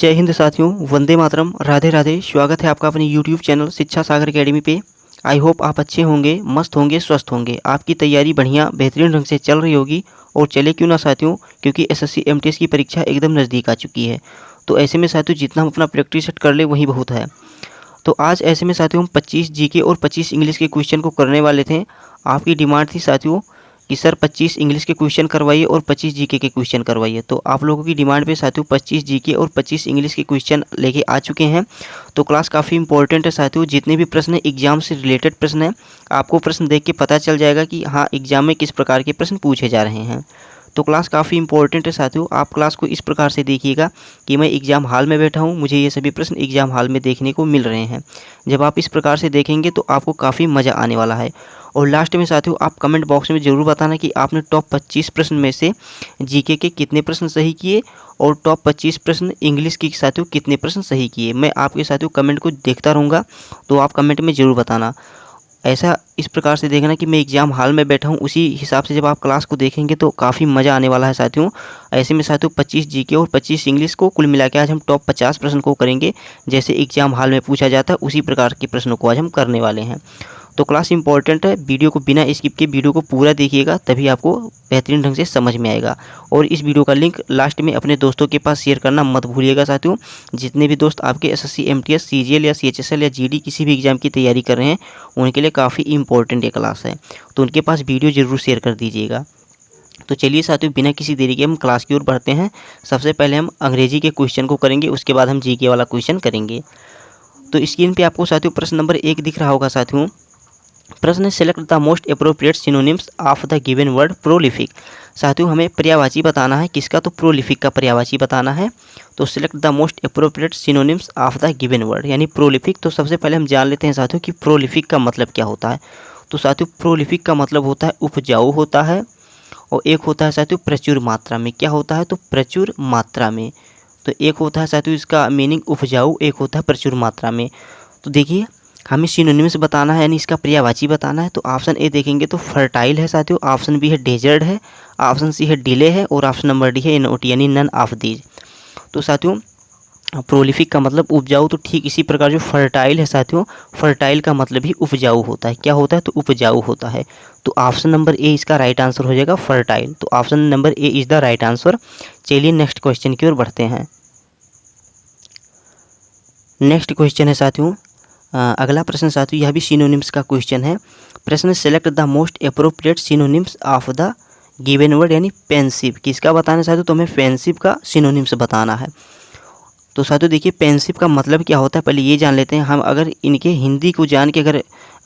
जय हिंद साथियों, वंदे मातरम, राधे राधे। स्वागत है आपका अपने यूट्यूब चैनल शिक्षा सागर एकेडमी पे। आई होप आप अच्छे होंगे, मस्त होंगे, स्वस्थ होंगे। आपकी तैयारी बढ़िया बेहतरीन ढंग से चल रही होगी। और चले क्यों ना साथियों, क्योंकि एसएससी एमटीएस की परीक्षा एकदम नज़दीक आ चुकी है। तो ऐसे में साथियों जितना हम अपना प्रैक्टिस सेट कर ले वही बहुत है। तो आज ऐसे में साथियों हम 25 जीके और 25 इंग्लिश के क्वेश्चन को करने वाले थे। आपकी डिमांड थी साथियों कि सर 25 इंग्लिश के क्वेश्चन करवाइए और 25 जीके के क्वेश्चन करवाइए। तो आप लोगों की डिमांड पे साथियों 25 जीके और 25 इंग्लिश के क्वेश्चन लेके आ चुके हैं। तो क्लास काफ़ी इंपॉर्टेंट है साथियों। जितने भी प्रश्न एग्जाम से रिलेटेड प्रश्न हैं, आपको प्रश्न देख के पता चल जाएगा कि हाँ एग्जाम में किस प्रकार के प्रश्न पूछे जा रहे हैं। तो क्लास काफ़ी इंपॉर्टेंट है साथियों। आप क्लास को इस प्रकार से देखिएगा कि मैं एग्ज़ाम हॉल में बैठा हूँ, मुझे ये सभी प्रश्न एग्ज़ाम हॉल में देखने को मिल रहे हैं। जब आप इस प्रकार से देखेंगे तो आपको काफ़ी मज़ा आने वाला है। और लास्ट में साथियों आप कमेंट बॉक्स में ज़रूर बताना कि आपने टॉप 25 प्रश्न में से जीके के कितने प्रश्न सही किए और टॉप 25 प्रश्न इंग्लिश के साथियों कितने प्रश्न सही किए। मैं आपके साथियों कमेंट को देखता रहूँगा, तो आप कमेंट में ज़रूर बताना। ऐसा इस प्रकार से देखना कि मैं एग्ज़ाम हॉल में बैठा हूँ, उसी हिसाब से जब आप क्लास को देखेंगे तो काफ़ी मज़ा आने वाला है साथियों। ऐसे में साथियों 25 जीके और 25 इंग्लिश को कुल मिला के आज हम टॉप 50 प्रश्न को करेंगे। जैसे एग्ज़ाम हॉल में पूछा जाता है उसी प्रकार के प्रश्नों को आज हम करने वाले हैं। तो क्लास इंपॉर्टेंट है, वीडियो को बिना स्किप के वीडियो को पूरा देखिएगा, तभी आपको बेहतरीन ढंग से समझ में आएगा। और इस वीडियो का लिंक लास्ट में अपने दोस्तों के पास शेयर करना मत भूलिएगा साथियों। जितने भी दोस्त आपके एसएससी एमटीएस सीजीएल या सीएचएसएल या जीडी किसी भी एग्जाम की तैयारी कर रहे हैं, उनके लिए काफ़ी इंपॉर्टेंट ये क्लास है। तो उनके पास वीडियो ज़रूर शेयर कर दीजिएगा। तो चलिए साथियों बिना किसी देरी के हम क्लास की ओर बढ़ते हैं। सबसे पहले हम अंग्रेजी के क्वेश्चन को करेंगे, उसके बाद हम जीके वाला क्वेश्चन करेंगे। तो स्क्रीन पे आपको साथियों प्रश्न नंबर 1 दिख रहा होगा साथियों। प्रश्न select the most appropriate synonyms of the given word prolific. साथियों हमें पर्यायवाची बताना है, किसका? तो प्रोलिफिक का पर्यायवाची बताना है। तो select the most appropriate synonyms of the given word यानी प्रोलिफिक। तो सबसे पहले हम जान लेते हैं साथियों कि प्रोलिफिक का मतलब क्या होता है। तो साथियों प्रोलिफिक का मतलब होता है उपजाऊ होता है, और एक होता है साथियों प्रचुर मात्रा में। क्या होता है? तो प्रचुर मात्रा में। तो एक होता है साथियों इसका मीनिंग उपजाऊ, एक होता है प्रचुर मात्रा में। तो देखिए हमें सिनोनिम्स बताना है यानी इसका पर्यायवाची बताना है। तो ऑप्शन ए देखेंगे तो फर्टाइल है साथियों, ऑप्शन बी है डेजर्ट है, ऑप्शन सी है डिले है, और ऑप्शन नंबर डी है इनोट यानी नन ऑफ दीज। तो साथियों प्रोलिफिक का मतलब उपजाऊ, तो ठीक इसी प्रकार जो फर्टाइल है साथियों, फर्टाइल का मतलब भी उपजाऊ होता है। क्या होता है? तो उपजाऊ होता है। तो ऑप्शन नंबर ए इसका राइट आंसर हो जाएगा फर्टाइल। तो option number A is the right answer. चलिए नेक्स्ट क्वेश्चन की ओर बढ़ते हैं। नेक्स्ट क्वेश्चन है साथियों अगला प्रश्न साथियों यह भी सिनोनिम्स का क्वेश्चन है। प्रश्न select the most appropriate synonyms of the given word यानी पेंसिव। किसका बताना है साथियों? तो हमें पेंसिव का सिनोनिम्स बताना है। तो साथियों देखिए पेंसिव का मतलब क्या होता है पहले ये जान लेते हैं। हम अगर इनके हिंदी को जान के अगर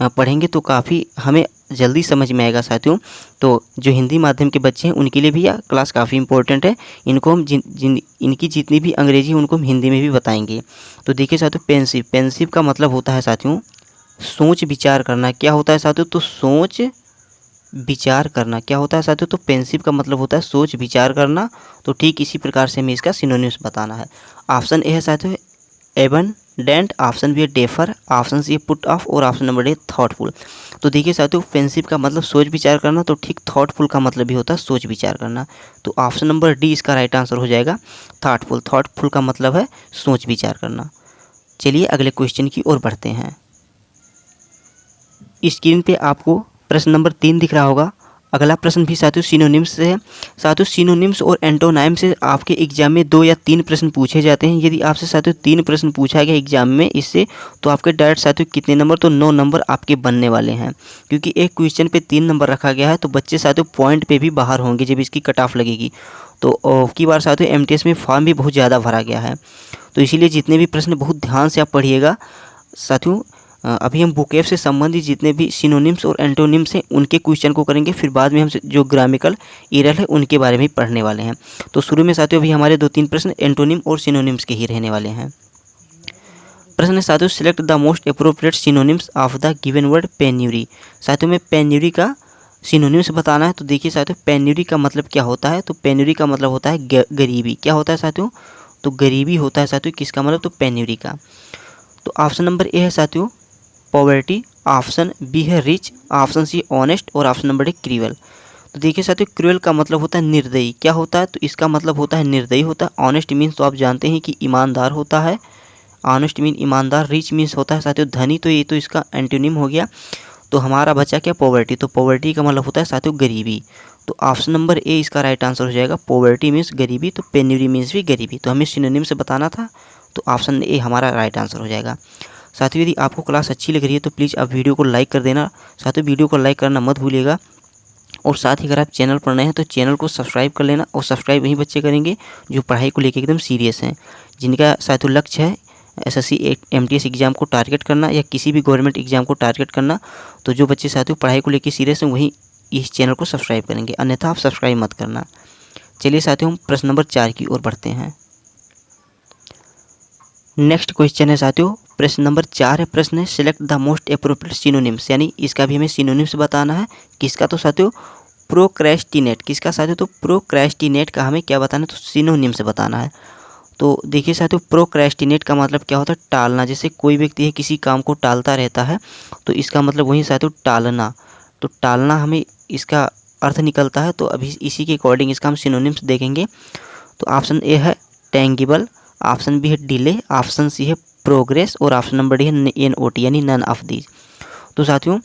पढ़ेंगे तो काफ़ी हमें जल्दी समझ में आएगा साथियों। तो जो हिंदी माध्यम के बच्चे हैं उनके लिए भी यह क्लास काफ़ी इंपॉर्टेंट है। इनको हम इनकी जितनी भी अंग्रेजी उनको हम हिंदी में भी बताएंगे। तो देखिए साथियों पेंसिव, पेंसिव का मतलब होता है साथियों सोच विचार करना। क्या होता है साथियों? तो सोच विचार करना। क्या होता है साथियों? तो पेंसिव का मतलब होता है सोच विचार करना। तो ठीक इसी प्रकार से हमें इसका सिनोनिम्स बताना है। ऑप्शन ए है साथियों एबंडेंट, ऑप्शन बी है डेफर, ऑप्शन सी है पुट ऑफ, और ऑप्शन नंबर डी थॉटफुल। तो देखिए साथियों पेंसिव का मतलब सोच विचार करना, तो ठीक थॉटफुल का मतलब भी होता है सोच विचार करना। तो ऑप्शन नंबर डी इसका राइट आंसर हो जाएगा थॉटफुल। थॉटफुल का मतलब है सोच विचार करना। चलिए अगले क्वेश्चन की ओर बढ़ते हैं। स्क्रीन पे आपको प्रश्न नंबर 3 दिख रहा होगा। अगला प्रश्न भी साथियों सिनोनिम्स से है। साथियों सिनोनिम्स और एंटोनाइम से आपके एग्जाम में 2 या 3 प्रश्न पूछे जाते हैं। यदि आपसे साथियों 3 प्रश्न पूछा गया एग्जाम में इससे, तो आपके डायरेक्ट साथियों कितने नंबर? तो 9 नंबर आपके बनने वाले हैं। क्योंकि एक क्वेश्चन पे 3 नंबर रखा गया है, तो बच्चे साथियों पॉइंट पे भी बाहर होंगे जब इसकी कट ऑफ लगेगी। तो की बार साथियों एमटीएस में फॉर्म भी बहुत ज़्यादा भरा गया है। तो इसीलिए जितने भी प्रश्न बहुत ध्यान से आप पढ़िएगा साथियों। अभी हम वोकैब से संबंधित जितने भी सिनोनिम्स और एंटोनिम्स हैं उनके क्वेश्चन को करेंगे, फिर बाद में हम जो ग्रामेटिकल एरर है उनके बारे में पढ़ने वाले हैं। तो शुरू में साथियों अभी हमारे 2-3 प्रश्न एंटोनिम और सिनोनिम्स के ही रहने वाले हैं। प्रश्न साथियों select the most appropriate synonyms of the given word penury. साथियों में पेन्यूरी का सिनोनिम्स बताना है। तो देखिए साथियों पेन्यूरी का मतलब क्या होता है? तो पेन्यूरी का मतलब होता है गरीबी। क्या होता है साथियों? तो गरीबी होता है साथियों किसका मतलब? तो पेन्यूरी का। तो ऑप्शन नंबर ए है साथियों पॉवर्टी, ऑप्शन बी है रिच, ऑप्शन सी ऑनेस्ट, और ऑप्शन नंबर डी क्रूअल। तो देखिए साथियों, क्रूएल का मतलब होता है निर्दयी। क्या होता है? तो इसका मतलब होता है निर्दयी होता है। ऑनेस्ट मीन्स तो आप जानते हैं कि ईमानदार होता है, ऑनेस्ट मीन ईमानदार। रिच मीन्स होता है साथियों धनी, तो ये तो इसका एंटोनिम हो गया। तो हमारा बचा क्या? पॉवर्टी। तो पॉवर्टी का मतलब होता है साथियों गरीबी। तो ऑप्शन नंबर ए इसका राइट आंसर हो जाएगा। पॉवर्टी मीन्स गरीबी, तो पेन्यूरी मीन्स भी गरीबी। तो हमें सिनोनिम से बताना था, तो ऑप्शन ए हमारा राइट आंसर हो जाएगा। साथियों, यदि आपको क्लास अच्छी लग रही है तो प्लीज़ आप वीडियो को लाइक कर देना। साथियों, वीडियो को लाइक करना मत भूलिएगा। और साथ ही अगर आप चैनल पर नए हैं तो चैनल को सब्सक्राइब कर लेना। और सब्सक्राइब वही बच्चे करेंगे जो पढ़ाई को लेकर एकदम सीरियस हैं, जिनका साथियों लक्ष्य है एसएससी एमटीएस एग्ज़ाम को टारगेट करना या किसी भी गवर्नमेंट एग्ज़ाम को टारगेट करना। तो जो बच्चे साथियों पढ़ाई को लेकर सीरियस हैं वही इस चैनल को सब्सक्राइब करेंगे, अन्यथा आप सब्सक्राइब मत करना। चलिए साथियों, हम प्रश्न नंबर 4 की ओर बढ़ते हैं। नेक्स्ट क्वेश्चन है साथियों, प्रश्न नंबर 4 है। प्रश्न है select the most appropriate synonyms, यानी इसका भी हमें सिनोनिम्स बताना है। किसका? तो साथियों प्रोक्रेस्टिनेट। किसका साथियों? तो प्रोक्रेस्टिनेट का हमें क्या बताना है? तो सिनोनिम्स बताना है। तो देखिए साथियों, प्रोक्रेस्टिनेट का मतलब क्या होता है? टालना। जैसे कोई व्यक्ति है किसी काम को टालता रहता है, तो इसका मतलब वही साथियों टालना। तो टालना हमें इसका अर्थ निकलता है। तो अभी इसी के अकॉर्डिंग इसका हम सिनोनिम्स देखेंगे। तो ऑप्शन ए है टेंगिबल, ऑप्शन बी है डिले, ऑप्शन सी है प्रोग्रेस और ऑप्शन नंबर डी है NOT, यानी नन ऑफ दीज। तो साथियों,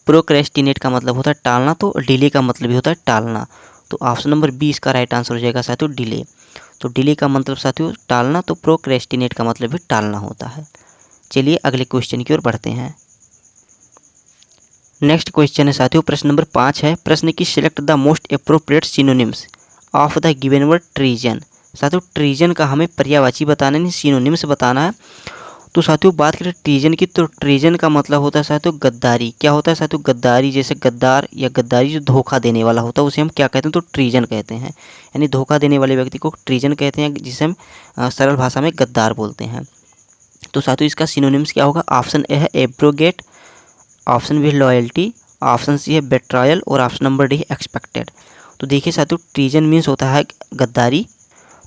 प्रोक्रेस्टिनेट का मतलब होता है टालना, तो डिले का मतलब भी होता है टालना। तो ऑप्शन नंबर बी इसका राइट आंसर हो जाएगा साथियों डिले। तो डिले का मतलब साथियों टालना, तो प्रोक्रेस्टिनेट का मतलब भी टालना होता है। चलिए अगले क्वेश्चन की ओर बढ़ते हैं। नेक्स्ट क्वेश्चन है साथियों, प्रश्न नंबर 5 है। प्रश्न की select the most appropriate synonyms of the given word treason. साथियों ट्रीजन का हमें पर्यायवाची बताना नहीं, सिनोनिम्स बताना है। तो साथियों बात करें ट्रीजन की, तो ट्रीजन का मतलब होता है साथियों गद्दारी। क्या होता है साथियों? गद्दारी। जैसे गद्दार या गद्दारी जो धोखा देने वाला होता है उसे हम क्या कहते हैं? तो ट्रीजन कहते हैं। यानी धोखा देने वाले व्यक्ति को ट्रीजन कहते हैं, जिसे हम सरल भाषा में गद्दार बोलते हैं। तो साथियों इसका सिनोनिम्स क्या होगा? ऑप्शन ए है एब्रोगेट, ऑप्शन बी है लॉयल्टी, ऑप्शन सी है बेट्रायल और ऑप्शन नंबर डी है एक्सपेक्टेड। तो देखिए साथियों, ट्रीजन मीन्स होता है गद्दारी,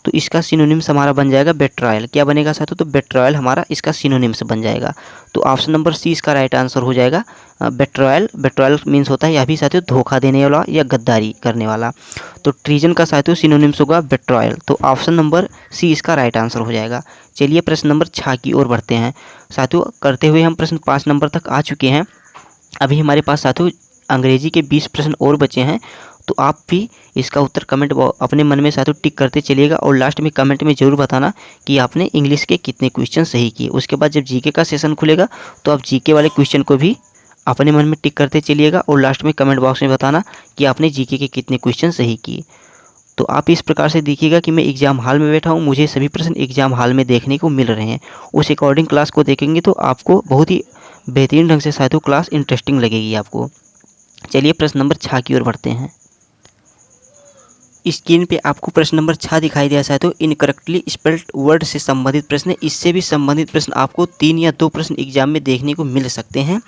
तो इसका सिनोनिम्स हमारा बन जाएगा बेट्रायल। क्या बनेगा साथियों? तो बेट्रायल हमारा इसका सिनोनिम्स बन जाएगा। तो ऑप्शन नंबर सी इसका राइट आंसर हो जाएगा बेट्रायल। बेट्रायल मीन्स होता है यह भी साथियों धोखा देने वाला या गद्दारी करने वाला। तो ट्रीजन का साथियों सिनोनिम्स होगा बेट्रायल। तो ऑप्शन नंबर सी इसका राइट आंसर हो जाएगा। चलिए प्रश्न नंबर 6 की ओर बढ़ते हैं साथियों। करते हुए हम प्रश्न 5 नंबर तक आ चुके हैं। अभी हमारे पास साथियों अंग्रेजी के 20 प्रश्न और बचे हैं। तो आप भी इसका उत्तर कमेंट अपने मन में साथियों टिक करते चलिएगा और लास्ट में कमेंट में ज़रूर बताना कि आपने इंग्लिश के कितने क्वेश्चन सही किए। उसके बाद जब जीके का सेशन खुलेगा तो आप जीके वाले क्वेश्चन को भी अपने मन में टिक करते चलिएगा और लास्ट में कमेंट बॉक्स में बताना कि आपने जीके के कितने क्वेश्चन सही किए। तो आप इस प्रकार से देखिएगा कि मैं एग्ज़ाम हॉल में बैठा हूँ, मुझे सभी प्रश्न एग्ज़ाम हॉल में देखने को मिल रहे हैं। उस अकॉर्डिंग क्लास को देखेंगे तो आपको बहुत ही बेहतरीन ढंग से साथियों क्लास इंटरेस्टिंग लगेगी आपको। चलिए प्रश्न नंबर 6 की ओर बढ़ते हैं। स्क्रीन पे आपको प्रश्न नंबर 6 दिखाई दिया साथियों, इनकरेक्टली स्पेल्ड वर्ड से संबंधित प्रश्न। इससे भी संबंधित प्रश्न आपको 3 या 2 प्रश्न एग्जाम में देखने को मिल सकते हैं।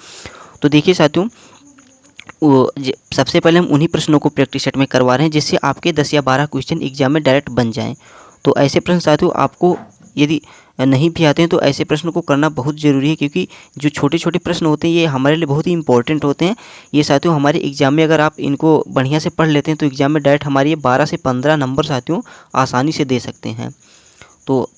तो देखिए साथियों, सबसे पहले हम उन्हीं प्रश्नों को प्रैक्टिस सेट में करवा रहे हैं जिससे आपके 10 या 12 क्वेश्चन एग्जाम में डायरेक्ट बन जाएं। तो ऐसे प्रश्न साथियों आपको यदि नहीं भी आते हैं तो ऐसे प्रश्न को करना बहुत ज़रूरी है, क्योंकि जो छोटे छोटे प्रश्न होते हैं ये हमारे लिए बहुत ही इंपॉर्टेंट होते हैं। ये साथियों हमारे एग्जाम में अगर आप इनको बढ़िया से पढ़ लेते हैं तो एग्जाम में डायरेक्ट हमारे ये 12 से 15 नंबर साथियों आसानी से दे सकते हैं। तो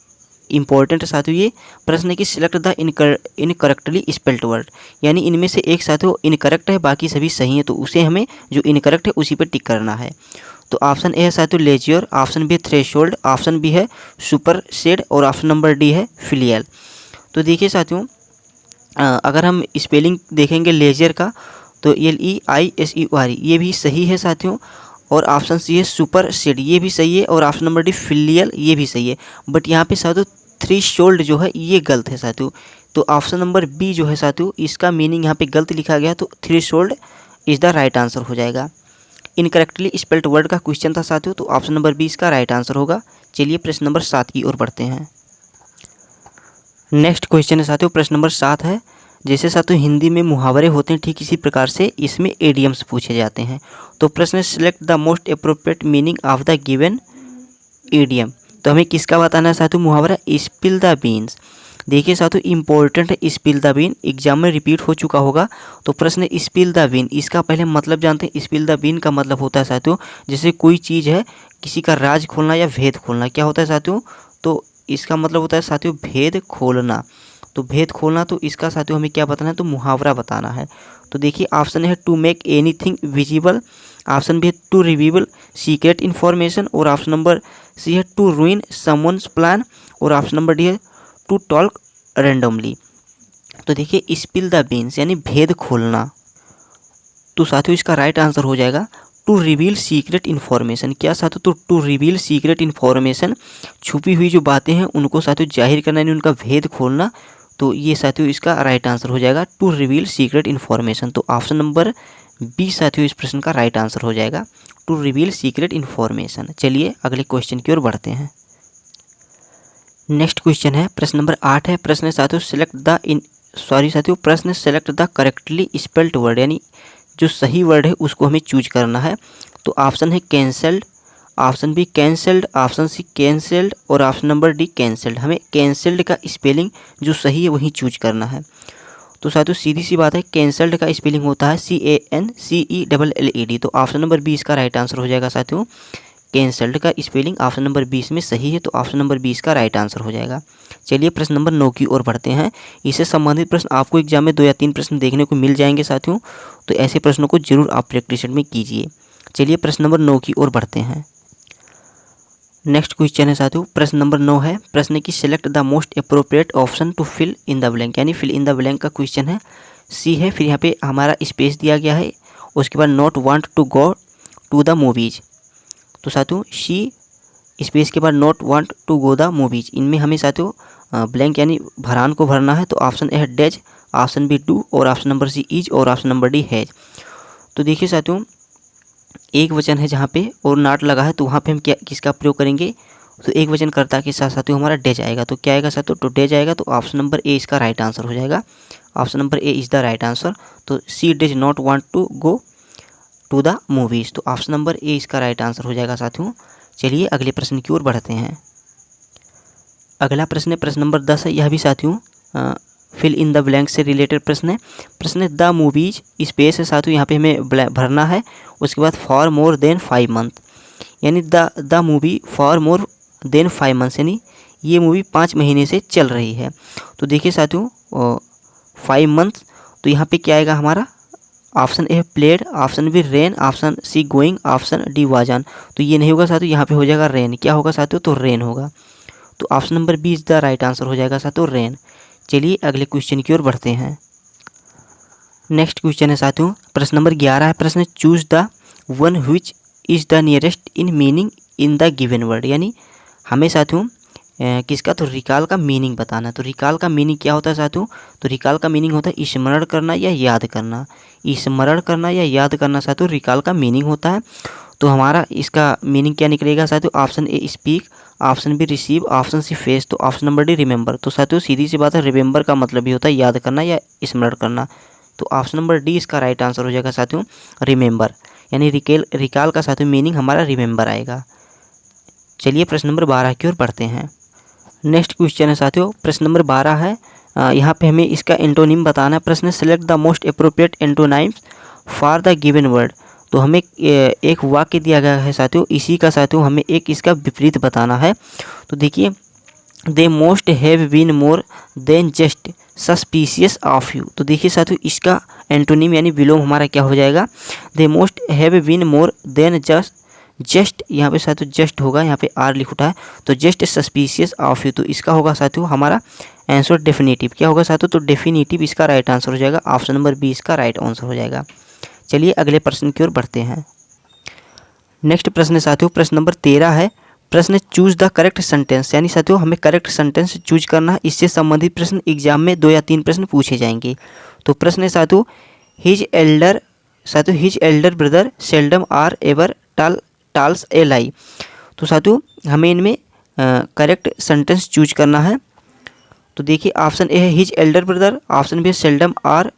इम्पॉर्टेंट साथियों ये प्रश्न की select the incorrectly spelled word, यानी इनमें से एक साथियों इनकरेक्ट है बाकी सभी सही है, तो उसे हमें जो इनकरेक्ट है उसी पर टिक करना है। तो ऑप्शन ए है साथियों लेजियर, ऑप्शन बी है थ्रेशोल्ड, ऑप्शन बी है सुपर सेड और ऑप्शन नंबर डी है फिलियल। तो देखिए साथियों अगर हम स्पेलिंग देखेंगे लेजियर का तो LEISER ये भी सही है साथियों, और ऑप्शन सी है सुपर सेड ये भी सही है, और ऑप्शन नंबर डी फिलियल ये भी सही है। बट यहाँ पे साथियों थ्रेशोल्ड जो है ये गलत है साथियों। तो ऑप्शन नंबर बी जो है साथियों इसका मीनिंग यहाँ पे गलत लिखा गया, तो threshold is the right answer हो जाएगा। इनकरेक्टली स्पेल्ड वर्ड का क्वेश्चन था साथियों, तो ऑप्शन नंबर 20 का राइट आंसर होगा। चलिए प्रश्न नंबर 7 की ओर बढ़ते हैं। नेक्स्ट क्वेश्चन है साथियों, प्रश्न नंबर 7 है। जैसे साथियों हिंदी में मुहावरे होते हैं ठीक इसी प्रकार से इसमें एडियम्स पूछे जाते हैं। तो प्रश्न select the most appropriate meaning of the given idiom. तो हमें किसका बताना है साथियों? मुहावरा स्पिल द बीन्स। देखिए साथियों, इम्पोर्टेंट है स्पिल द बीन, एग्जाम में रिपीट हो चुका होगा। तो प्रश्न स्पिल द बीन, इसका पहले मतलब जानते हैं। स्पिल द बीन का मतलब होता है साथियों, जैसे कोई चीज़ है, किसी का राज खोलना या भेद खोलना, क्या होता है साथियों, तो इसका मतलब होता है साथियों भेद खोलना। तो भेद खोलना, तो इसका साथियों हमें क्या बताना है, तो मुहावरा बताना है। तो देखिए ऑप्शन है to make anything visible, option B है टू रिवील सीक्रेट इन्फॉर्मेशन, और ऑप्शन नंबर सी है टू रूइन समवन्स प्लान, और ऑप्शन नंबर डी है टू टॉक रैंडमली। तो देखिए स्पिल द बीन्स यानी भेद खोलना, तो साथियों इसका राइट आंसर हो जाएगा टू रिवील सीक्रेट इन्फॉर्मेशन। क्या साथियों, तो टू रिवील सीक्रेट इन्फॉर्मेशन, छुपी हुई जो बातें हैं उनको साथियों जाहिर करना यानी उनका भेद खोलना। तो ये साथियों इसका राइट आंसर हो जाएगा टू रिवील सीक्रेट इन्फॉर्मेशन। तो ऑप्शन नंबर बी साथियों इस प्रश्न का राइट आंसर हो जाएगा, टू रिवील सीक्रेट इन्फॉर्मेशन। चलिए अगले क्वेश्चन की ओर बढ़ते हैं। नेक्स्ट क्वेश्चन है प्रश्न नंबर 8 है। प्रश्न साथियों प्रश्न select the correctly spelled word, यानी जो सही वर्ड है उसको हमें चूज करना है। तो ऑप्शन है cancelled, option B cancelled, option C cancelled, और ऑप्शन नंबर डी कैंसल्ड। हमें कैंसल्ड का स्पेलिंग जो सही है वही चूज करना है। तो साथियों सीधी सी बात है, कैंसल्ड का स्पेलिंग होता है CANCELLED। तो ऑप्शन नंबर 20 का राइट आंसर हो जाएगा साथियों, कैंसल्ड का स्पेलिंग ऑप्शन नंबर 20 में सही है। तो ऑप्शन नंबर 20 का राइट आंसर हो जाएगा। चलिए प्रश्न नंबर 9 की ओर बढ़ते हैं। इससे संबंधित प्रश्न आपको एग्जाम में 2 या 3 प्रश्न देखने को मिल जाएंगे साथियों, तो ऐसे प्रश्नों को जरूर आप प्रैक्टिस में कीजिए। चलिए प्रश्न नंबर 9 की ओर बढ़ते हैं। नेक्स्ट क्वेश्चन है साथियों, प्रश्न नंबर 9 है। प्रश्न की select the most appropriate option to fill in the blank, यानी फिल इन द ब्लैंक का क्वेश्चन है। सी है, फिर यहाँ पे हमारा स्पेस दिया गया है, उसके बाद not want to go to the movies. तो साथियों सी स्पेस के बाद not want to go the movies, इनमें हमें साथियों ब्लैंक यानी भरान को भरना है। तो ऑप्शन ए है डेज, ऑप्शन बी डू, और ऑप्शन नंबर सी इज, और ऑप्शन नंबर डी हैज। तो देखिए साथियों एक वचन है जहाँ पे और नॉट लगा है, तो वहाँ पे हम क्या किसका प्रयोग करेंगे, तो एक वचन कर्ता के साथ साथियों हमारा डेज आएगा। तो क्या आएगा साथियों, तो डेज आएगा। तो ऑप्शन नंबर ए इसका राइट आंसर हो जाएगा, option number A is the right answer. तो she does not want to go to the movies, तो ऑप्शन नंबर ए इसका राइट आंसर हो जाएगा साथियों। चलिए अगले प्रश्न की ओर बढ़ते हैं। अगला प्रश्न है प्रश्न नंबर 10 है। यह भी साथियों फिल इन द ब्लैंक से रिलेटेड प्रश्न है। प्रश्न द मूवीज स्पेस है साथियों, यहाँ पे हमें भरना है। उसके बाद फॉर मोर देन 5 मंथ, यानी the movie for more than 5 months, यानी ये मूवी 5 महीने से चल रही है। तो देखिए साथियों 5 मंथ, तो यहाँ पे क्या आएगा हमारा, option A played, option B rain, option C going, option D वाजान। तो ये नहीं होगा साथियों, यहाँ पे हो जाएगा रेन। क्या होगा साथियों, तो रेन होगा। तो option number B is the right answer हो जाएगा साथियों, रेन। चलिए अगले क्वेश्चन की ओर बढ़ते हैं। नेक्स्ट क्वेश्चन है साथियों प्रश्न नंबर 11 है। प्रश्न choose the one which is the nearest in meaning in the given word, यानी हमें साथियों किसका, तो रिकॉल का मीनिंग बताना है। तो रिकॉल का मीनिंग क्या होता है साथियों, तो रिकॉल का मीनिंग होता है स्मरण करना या याद करना। स्मरण करना या याद करना साथियों रिकॉल का मीनिंग होता है। तो हमारा इसका मीनिंग क्या निकलेगा साथियों, option A speak, option B receive, option C face, तो ऑप्शन नंबर डी रिमेंबर। तो साथियों सीधी सी बात है, रिमेंबर का मतलब भी होता है याद करना या स्मरण करना। तो ऑप्शन नंबर डी इसका राइट आंसर हो जाएगा साथियों, रिमेंबर, यानी रिकॉल का साथियों मीनिंग हमारा रिमेंबर आएगा। चलिए प्रश्न नंबर 12 की ओर बढ़ते हैं। नेक्स्ट क्वेश्चन है साथियों प्रश्न नंबर 12 है। यहाँ पे हमें इसका एंटोनिम बताना है। प्रश्न select the most appropriate antonyms for the given word. तो हमें एक वाक्य दिया गया है साथियों, इसी का साथियों हमें एक इसका विपरीत बताना है। तो देखिए they most have been more than just suspicious of you. तो देखिए साथियों इसका एंटोनिम यानी विलोम हमारा क्या हो जाएगा, they most have been more than just यहाँ पे साथियों जस्ट होगा, यहाँ पे आर लिख उठा है, तो जस्ट सस्पिशियस ऑफ यू। तो इसका होगा साथियों हमारा आंसर डेफिनेटिव। क्या होगा साथियों, तो डेफिनेटिव इसका राइट आंसर हो जाएगा, ऑप्शन नंबर बी इसका राइट आंसर हो जाएगा। चलिए अगले प्रश्न की ओर बढ़ते हैं। नेक्स्ट प्रश्न साथियों प्रश्न नंबर 13 है। प्रश्न चूज द करेक्ट सेंटेंस, यानी साथियों हमें करेक्ट सेंटेंस चूज करना है। इससे संबंधित प्रश्न एग्जाम में 2 या 3 प्रश्न पूछे जाएंगे। तो प्रश्न है साथियों his elder brother seldom or ever tells a lie. तो साथियों हमें इनमें करेक्ट सेंटेंस चूज करना है। तो देखिए ऑप्शन ए है his elder brother, option B है seldom or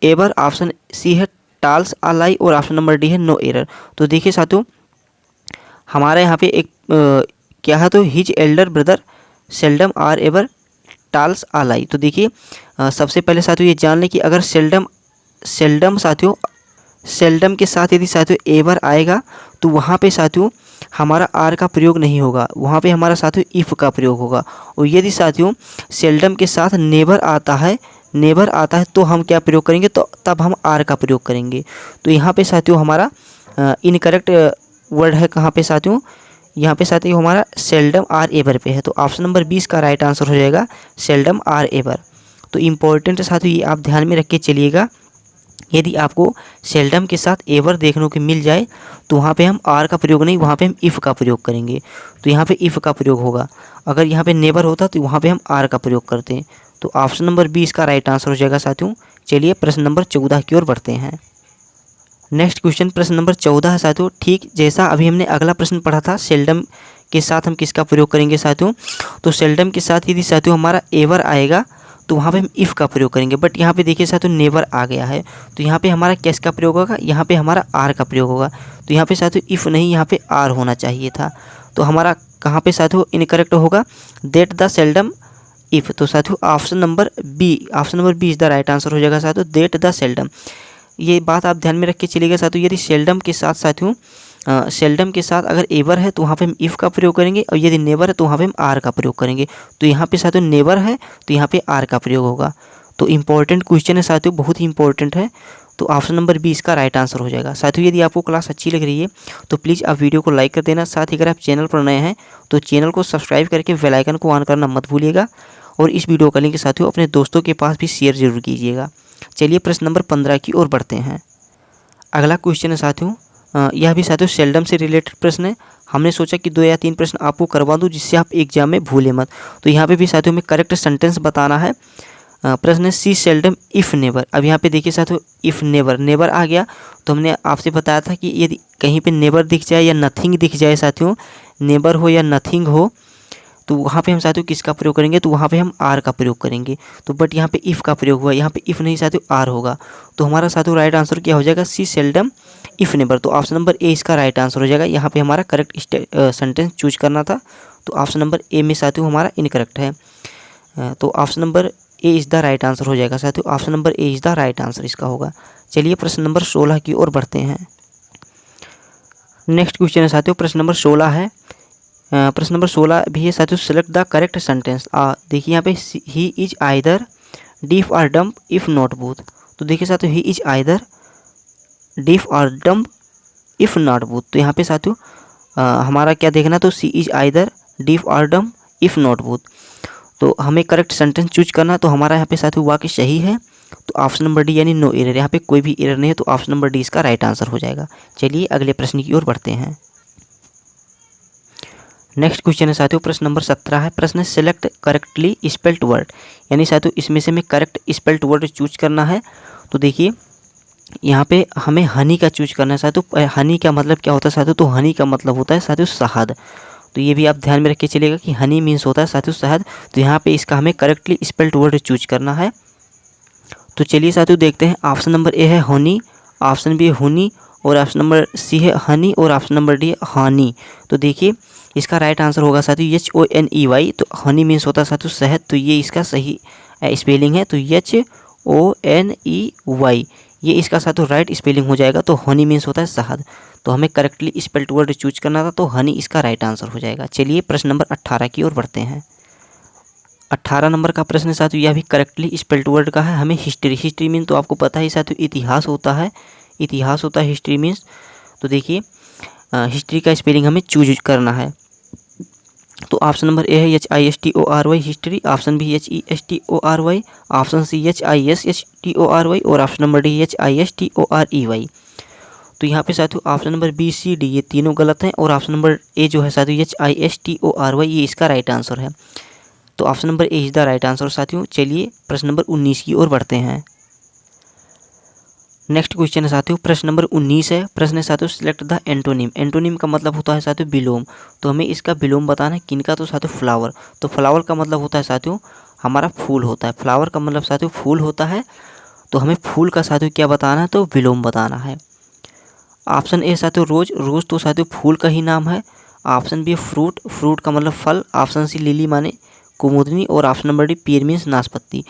ever, option C है टाल्स आ लाई, और ऑप्शन नंबर डी है नो एरर। तो देखिए साथियों हमारे यहाँ पे एक क्या है, तो his elder brother seldom or ever tells a lie. तो देखिए सबसे पहले साथियों ये जान लें कि अगर सेल्डम साथियों सेल्डम के साथ यदि साथियों एवर आएगा तो वहाँ पे साथियों हमारा आर का प्रयोग नहीं होगा, वहाँ पे हमारा साथियों इफ़ का प्रयोग होगा। और यदि साथियों सेल्डम के साथ नेवर आता है तो हम क्या प्रयोग करेंगे, तो तब हम आर का प्रयोग करेंगे। तो यहाँ पे साथियों हमारा इनकरेक्ट वर्ड है कहाँ पे साथियों, यहाँ पे साथियों हमारा सेल्डम आर एवर पे है। तो ऑप्शन नंबर 20 का राइट आंसर हो जाएगा सेल्डम आर एवर। तो इम्पोर्टेंट साथियों ये आप ध्यान में रख के चलिएगा, यदि आपको सेल्डम के साथ एवर देखने को मिल जाए तो वहाँ पे हम आर का प्रयोग नहीं, वहाँ पे हम इफ़ का प्रयोग करेंगे। तो यहाँ पे इफ़ का प्रयोग होगा। अगर यहाँ पे नेवर होता तो वहाँ पे हम आर का प्रयोग करते हैं। तो ऑप्शन नंबर 20 का राइट आंसर हो जाएगा साथियों। चलिए प्रश्न नंबर 14 की ओर बढ़ते हैं। नेक्स्ट क्वेश्चन प्रश्न नंबर 14 है साथियों। ठीक जैसा अभी हमने अगला प्रश्न पढ़ा था, सेल्डम के साथ हम किसका प्रयोग करेंगे साथियों, तो सेल्डम के साथ यदि साथियों हमारा एवर आएगा तो वहाँ पे हम इफ़ का प्रयोग करेंगे। बट यहाँ पे देखिए साथियों नेवर आ गया है, तो यहाँ पे हमारा किसका प्रयोग होगा, यहाँ पे हमारा आर का प्रयोग होगा। तो यहाँ पे साथियों इफ़ नहीं, यहाँ पे आर होना चाहिए था। तो हमारा कहाँ पे साथियों इनकरेक्ट होगा, दैट द सेल्डम इफ़। तो साथियों option number B is the right answer हो जाएगा साथियों, दैट द सेल्डम। ये बात आप ध्यान में रख के चलिएगा साथियों, यदि सेल्डम के साथ साथियों सेल्डम के साथ अगर एवर है तो वहाँ पे हम इफ़ का प्रयोग करेंगे, और यदि नेवर है तो वहाँ पे हम आर का प्रयोग करेंगे। तो यहाँ पे साथियों नेवर है तो यहाँ पे आर का प्रयोग होगा। तो इम्पोर्टेंट क्वेश्चन है साथियों, बहुत ही इंपॉर्टेंट है। तो ऑप्शन नंबर 20 का राइट आंसर हो जाएगा। साथियों यदि आपको क्लास अच्छी लग रही है तो प्लीज़ आप वीडियो को लाइक कर देना। साथ ही अगर आप चैनल पर नए हैं तो चैनल को सब्सक्राइब करके बेल आइकन को ऑन करना मत भूलिएगा। और इस वीडियो का लिंक साथियों अपने दोस्तों के पास भी शेयर जरूर कीजिएगा। चलिए प्रश्न नंबर 15 की ओर बढ़ते हैं। अगला क्वेश्चन है साथियों, यह भी साथियों सेल्डम से रिलेटेड प्रश्न है। हमने सोचा कि 2 या 3 प्रश्न आपको करवा दूं जिससे आप एग्जाम में भूले मत। तो यहाँ पे भी साथियों में करेक्ट सेंटेंस बताना है। प्रश्न है सी सेल्डम इफ़ नेवर। अब यहाँ पे देखिए साथियों इफ़ नेवर आ गया, तो हमने आपसे बताया था कि यदि कहीं पे नेवर दिख जाए या नथिंग दिख जाए साथियों, नेवर हो या नथिंग हो, तो वहाँ पे हम साथियों किसका प्रयोग करेंगे, तो वहाँ पे हम आर का प्रयोग करेंगे। तो बट यहाँ पे इफ़ का प्रयोग हुआ, यहाँ पे इफ़ नहीं साथियों आर होगा। तो हमारा साथियों राइट आंसर क्या हो जाएगा, सी सेल्डम इफ़ नेवर। तो ऑप्शन नंबर ए इसका राइट आंसर हो जाएगा। यहाँ पे हमारा करेक्ट सेंटेंस चूज करना था, तो ऑप्शन नंबर ए में साथियों हमारा इनकरेक्ट है। तो option number A is the right answer हो जाएगा साथियों। Option number A is the right answer इसका होगा। चलिए प्रश्न नंबर 16 की ओर बढ़ते हैं। नेक्स्ट क्वेश्चन है साथियों प्रश्न नंबर 16 है। प्रश्न नंबर 16 भी है साथियों, सेलेक्ट द करेक्ट सेंटेंस। देखिए यहाँ पे ही इज आइदर डीफ और डम्प इफ़ नॉट बोथ। तो देखिए साथियों ही इज आइदर डीफ और डम्प इफ़ नॉट बोथ। तो यहाँ पे साथियों हमारा क्या देखना, तो सी इज आइदर डीफ और डम्प इफ़ नॉट बोथ। तो हमें करेक्ट सेंटेंस चूज करना, तो हमारा यहाँ पे साथियों वाक्य सही है। तो ऑप्शन नंबर डी यानी नो एरर, यहाँ पे कोई भी एरर नहीं है। तो ऑप्शन नंबर डी इसका राइट आंसर हो जाएगा। चलिए अगले प्रश्न की ओर बढ़ते हैं। नेक्स्ट क्वेश्चन है साथियों प्रश्न नंबर 17 है। प्रश्न है सेलेक्ट करेक्टली स्पेल्ड वर्ड, यानी साथियों इसमें से हमें करेक्ट स्पेल्ड वर्ड चूज करना है। तो देखिए यहाँ पे हमें हनी का चूज करना है साथियों। हनी का मतलब क्या होता है साथियों, तो हनी का मतलब होता है साथियों शहद। तो ये भी आप ध्यान में रख के चलिएगा कि हनी मीन्स होता है साथियों शहद। तो यहाँ पे इसका हमें करेक्टली स्पेल्ड वर्ड चूज करना है। तो चलिए साथियों देखते हैं। ऑप्शन नंबर ए है हनी, ऑप्शन बी है हुनी, और ऑप्शन नंबर सी है हनी, और ऑप्शन नंबर डी है हानी। तो देखिए इसका राइट आंसर होगा साथियों HONEY। तो हनी मीन्स होता है साथियों शहद, तो ये इसका सही स्पेलिंग है। तो HONEY ये इसका साथियों राइट स्पेलिंग हो जाएगा। तो हनी मीन्स होता है शहद, तो हमें करेक्टली स्पेल्ड वर्ड चूज करना था, तो हनी इसका राइट आंसर हो जाएगा। चलिए प्रश्न नंबर 18 की ओर बढ़ते हैं। 18 नंबर का प्रश्न साथियों यह भी करेक्टली स्पेल्ड वर्ड का है। हमें हिस्ट्री मीन तो आपको पता ही साथियों इतिहास होता है, हिस्ट्री मीन्स। तो देखिए हिस्ट्री का स्पेलिंग हमें चूज करना है। तो ऑप्शन नंबर ए है HISTORY history, option B HESTORY, option C HISSTORY, और ऑप्शन नंबर डी HISTOREY। तो यहाँ पे साथियों option number B C D ये तीनों गलत हैं, और ऑप्शन नंबर ए जो है साथियों HISTORY ये इसका राइट आंसर है। तो option number A is the right answer साथियों। चलिए प्रश्न नंबर 19 की ओर बढ़ते हैं। नेक्स्ट क्वेश्चन है साथियों प्रश्न नंबर 19 है। प्रश्न है साथियों सिलेक्ट द एंटोनिम। एंटोनिम का मतलब होता है साथियों विलोम। तो हमें इसका विलोम बताना है किनका, तो साथियों फ्लावर। तो फ्लावर का मतलब होता है साथियों हमारा फूल होता है। फ्लावर का मतलब साथियों फूल होता है। तो हमें फूल का साथियों क्या बताना है, तो विलोम बताना है। ऑप्शन ए साथियों रोज, रोज तो साथियों फूल का ही नाम है। ऑप्शन बी फ्रूट, फ्रूट का मतलब फल। ऑप्शन सी लिली माने कुमुदनी और ऑप्शन नंबर डी पीर मीन्स नाशपाती।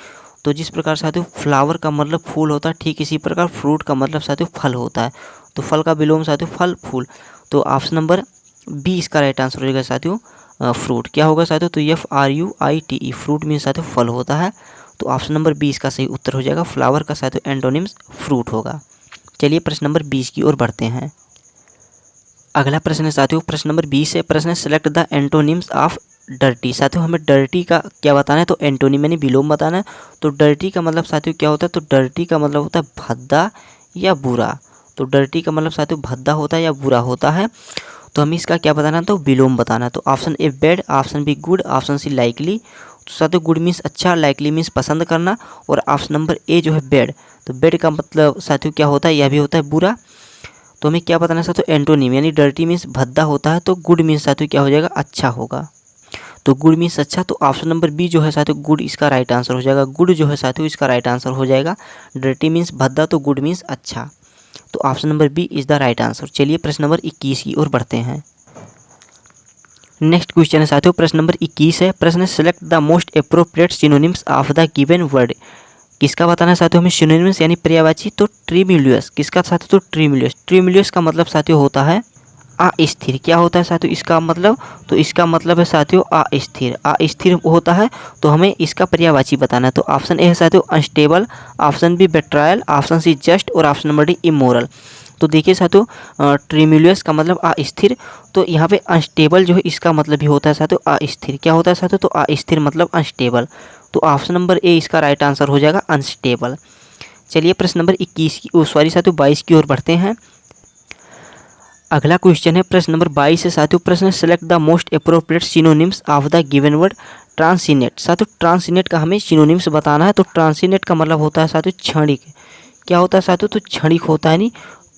तो जिस प्रकार साथियों फ्लावर का मतलब फूल होता है, ठीक इसी प्रकार फ्रूट का मतलब साथियों फल होता है। तो फल का विलोम साथियों फल फूल। तो ऑप्शन नंबर बी इसका राइट आंसर हो जाएगा साथियों फ्रूट। क्या होगा साथियों? तो FRUITE फ्रूट मीन्स साथियों फल होता है। तो ऑप्शन नंबर 20 का सही उत्तर हो जाएगा। फ्लावर का साथियों एंटोनिम्स फ्रूट होगा। चलिए प्रश्न नंबर 20 की ओर बढ़ते हैं। अगला प्रश्न है साथियों प्रश्न नंबर 20 है। प्रश्न है select the antonyms of dirty. साथियों हमें डर्टी का क्या बताना है? तो एंटोनिम यानी विलोम बताना है। तो डर्टी का मतलब साथियों क्या होता है? तो डर्टी का मतलब होता है भद्दा या बुरा। तो डर्टी का मतलब साथियों भद्दा होता है या बुरा होता है। तो हमें इसका क्या बताना है? तो विलोम बताना है। तो option A bad, option B good, option C likely. तो साथियों गुड मीन्स अच्छा, लाइकली मीन्स पसंद करना, और ऑप्शन नंबर ए जो है बैड। तो बैड का मतलब साथियों क्या होता है? यह भी होता है बुरा। तो हमें क्या बताना है साथियों? एंटोनिम यानी डर्टी मीन्स भद्दा होता है, तो गुड मीन्स साथियों क्या हो जाएगा? अच्छा होगा। तो गुड मीन्स अच्छा। तो ऑप्शन नंबर बी जो है साथियों गुड इसका राइट आंसर हो जाएगा। गुड जो है साथियों इसका राइट आंसर हो जाएगा। डर्टी मीन्स भद्दा, तो गुड मीन्स अच्छा। तो option number B is the right answer. चलिए प्रश्न नंबर 21 की ओर बढ़ते हैं। नेक्स्ट क्वेश्चन है साथियों प्रश्न नंबर 21 है। प्रश्न है select the most appropriate synonyms of the given word. किसका बताना है साथियों हमें सिनोनिम्स यानी पर्यायवाची? तो ट्रिमिलियस। किसका साथियों? तो ट्रिमिलियस। ट्रिमिलियस का मतलब साथियों होता है अस्थिर। क्या होता है साथियों इसका मतलब? तो इसका मतलब है साथियों अस्थिर। अस्थिर होता है, तो हमें इसका पर्यायवाची बताना है। तो ऑप्शन ए है साथियों unstable, option B betrayal, option C just, और ऑप्शन नंबर डी इमोरल। तो देखिए साथियों ट्रिमिलियस का मतलब अस्थिर। तो यहाँ पे अनस्टेबल जो है इसका मतलब भी होता है साथियों अस्थिर। क्या होता है साथियों? तो अस्थिर मतलब अनस्टेबल। तो ऑप्शन नंबर ए इसका राइट आंसर हो जाएगा अनस्टेबल। चलिए प्रश्न नंबर 21 की सॉरी साथियों 22 की ओर बढ़ते हैं। अगला क्वेश्चन है प्रश्न नंबर 22 है साथियों। प्रश्न select the most appropriate synonyms of the given word transient. साथियों ट्रांसिनेट का हमें सिनोनिम्स बताना है। तो ट्रांसिनेट का मतलब होता है साथियों क्षणिक। क्या होता है साथियों? तो क्षणिक होता है, नहीं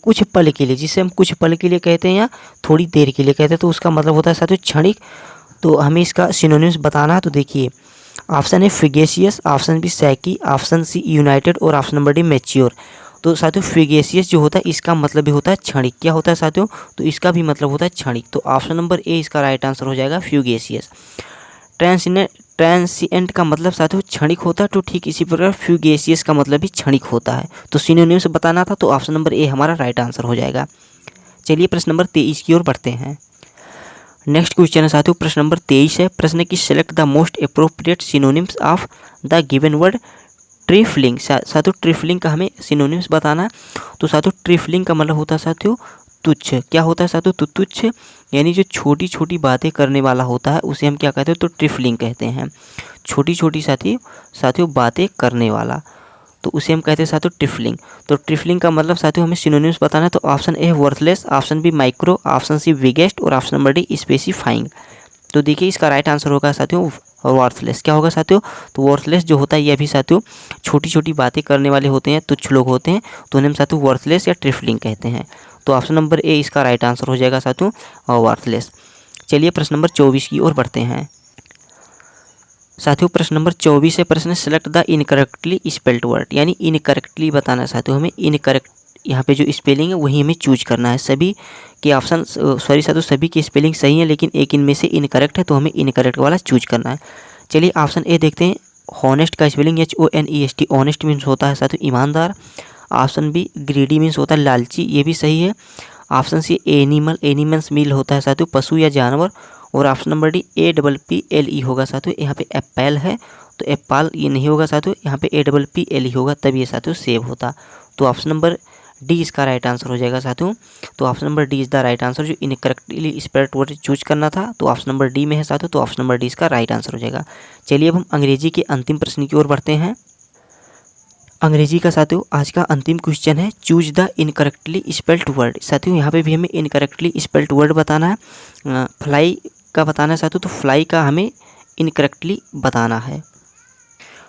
कुछ पल के लिए, जिसे हम कुछ पल के लिए कहते हैं या थोड़ी देर के लिए कहते हैं, तो उसका मतलब होता है साथियों क्षणिक। तो हमें इसका सिनोनिम्स बताना है। तो देखिए option A fugacious, option B सैकी, ऑप्शन सी यूनाइटेड, और ऑप्शन नंबर डी मैच्योर। तो साथियों फिगेशियस जो होता है इसका मतलब भी होता है क्षणिक। क्या होता है साथियों? तो इसका भी मतलब होता है क्षणिक। तो ऑप्शन नंबर ए इसका राइट आंसर हो जाएगा फ्यूगेशियस। ट्रांसिएंट का मतलब साथियों क्षणिक होता है, तो ठीक इसी प्रकार फ्यूगेशियस का मतलब भी क्षणिक होता है। तो सिनोनिम्स बताना था, तो ऑप्शन नंबर ए हमारा राइट आंसर हो जाएगा। चलिए प्रश्न नंबर 23 की ओर बढ़ते हैं। नेक्स्ट क्वेश्चन है साथियों प्रश्न नंबर 23 है। प्रश्न है कि select the most appropriate synonyms of the given word trifling. साथियों ट्रिफलिंग का हमें सिनोनिम्स बताना है। तो साथियों ट्रिफलिंग का मतलब होता है साथियों तुच्छ। क्या होता है साथियों? तो तुच्छ यानी जो छोटी छोटी बातें करने वाला होता है उसे हम क्या कहते हैं? तो ट्रिफलिंग कहते हैं। छोटी छोटी साथियों बातें करने वाला, तो उसे हम कहते हैं साथियों ट्रिफलिंग। तो ट्रिफलिंग का मतलब साथियों हमें सिनोनिम्स बताना है। तो option A worthless, option B micro, option C biggest, और ऑप्शन नंबर डी स्पेसिफाइंग। तो देखिए इसका राइट आंसर होगा साथियों वर्थलेस। क्या होगा साथियों? तो वर्थलेस जो होता है यह भी साथियों छोटी छोटी बातें करने वाले होते हैं, तुच्छ लोग होते हैं, तो उन्हें हम साथियों वर्थलेस या ट्रिफलिंग कहते हैं। तो ऑप्शन नंबर ए इसका राइट आंसर हो जाएगा साथियों वर्थलेस। चलिए प्रश्न नंबर 24 की ओर बढ़ते हैं। साथियों प्रश्न नंबर 24 है। प्रश्न select the incorrectly spelled word, यानी इनकरेक्टली बताना है साथियों हमें। इनकरेक्ट यहाँ पे जो स्पेलिंग है वही हमें चूज करना है। सभी के ऑप्शन सॉरी साथियों सभी की स्पेलिंग सही है, लेकिन एक इनमें से इनकरेक्ट है, तो हमें इनकरेक्ट वाला चूज करना है। चलिए ऑप्शन ए देखते हैं। हॉनेस्ट का स्पेलिंग HONEST। ऑनेस्ट मीन्स होता है साथियों ईमानदार। ऑप्शन बी ग्रीडी मीन्स होता है लालची, ये भी सही है। ऑप्शन सी एनिमल, एनिमल्स मील होता है साथियों पशु या जानवर। और ऑप्शन नंबर डी APPLE होगा साथियों। यहाँ पे एप्पल है, तो एप्पल ये नहीं होगा साथियों, यहाँ पे APPLE होगा, तब ये साथियों सेब होता। तो ऑप्शन नंबर डी इसका राइट आंसर हो जाएगा साथियों। तो option number D is the right answer. जो इनकरेक्टली स्पेल्ड वर्ड चूज करना था, तो ऑप्शन नंबर डी में है साथियों, तो ऑप्शन नंबर डी इसका राइट आंसर हो जाएगा। चलिए अब हम अंग्रेजी के अंतिम प्रश्न की ओर बढ़ते हैं। अंग्रेजी का साथियों आज का अंतिम क्वेश्चन है choose the incorrectly spelled word. साथियों यहाँ पे भी हमें इनकरेक्टली स्पेल्ड वर्ड बताना है। फ्लाई का बताना है साथियों, तो फ्लाई का हमें इनकरेक्टली बताना है।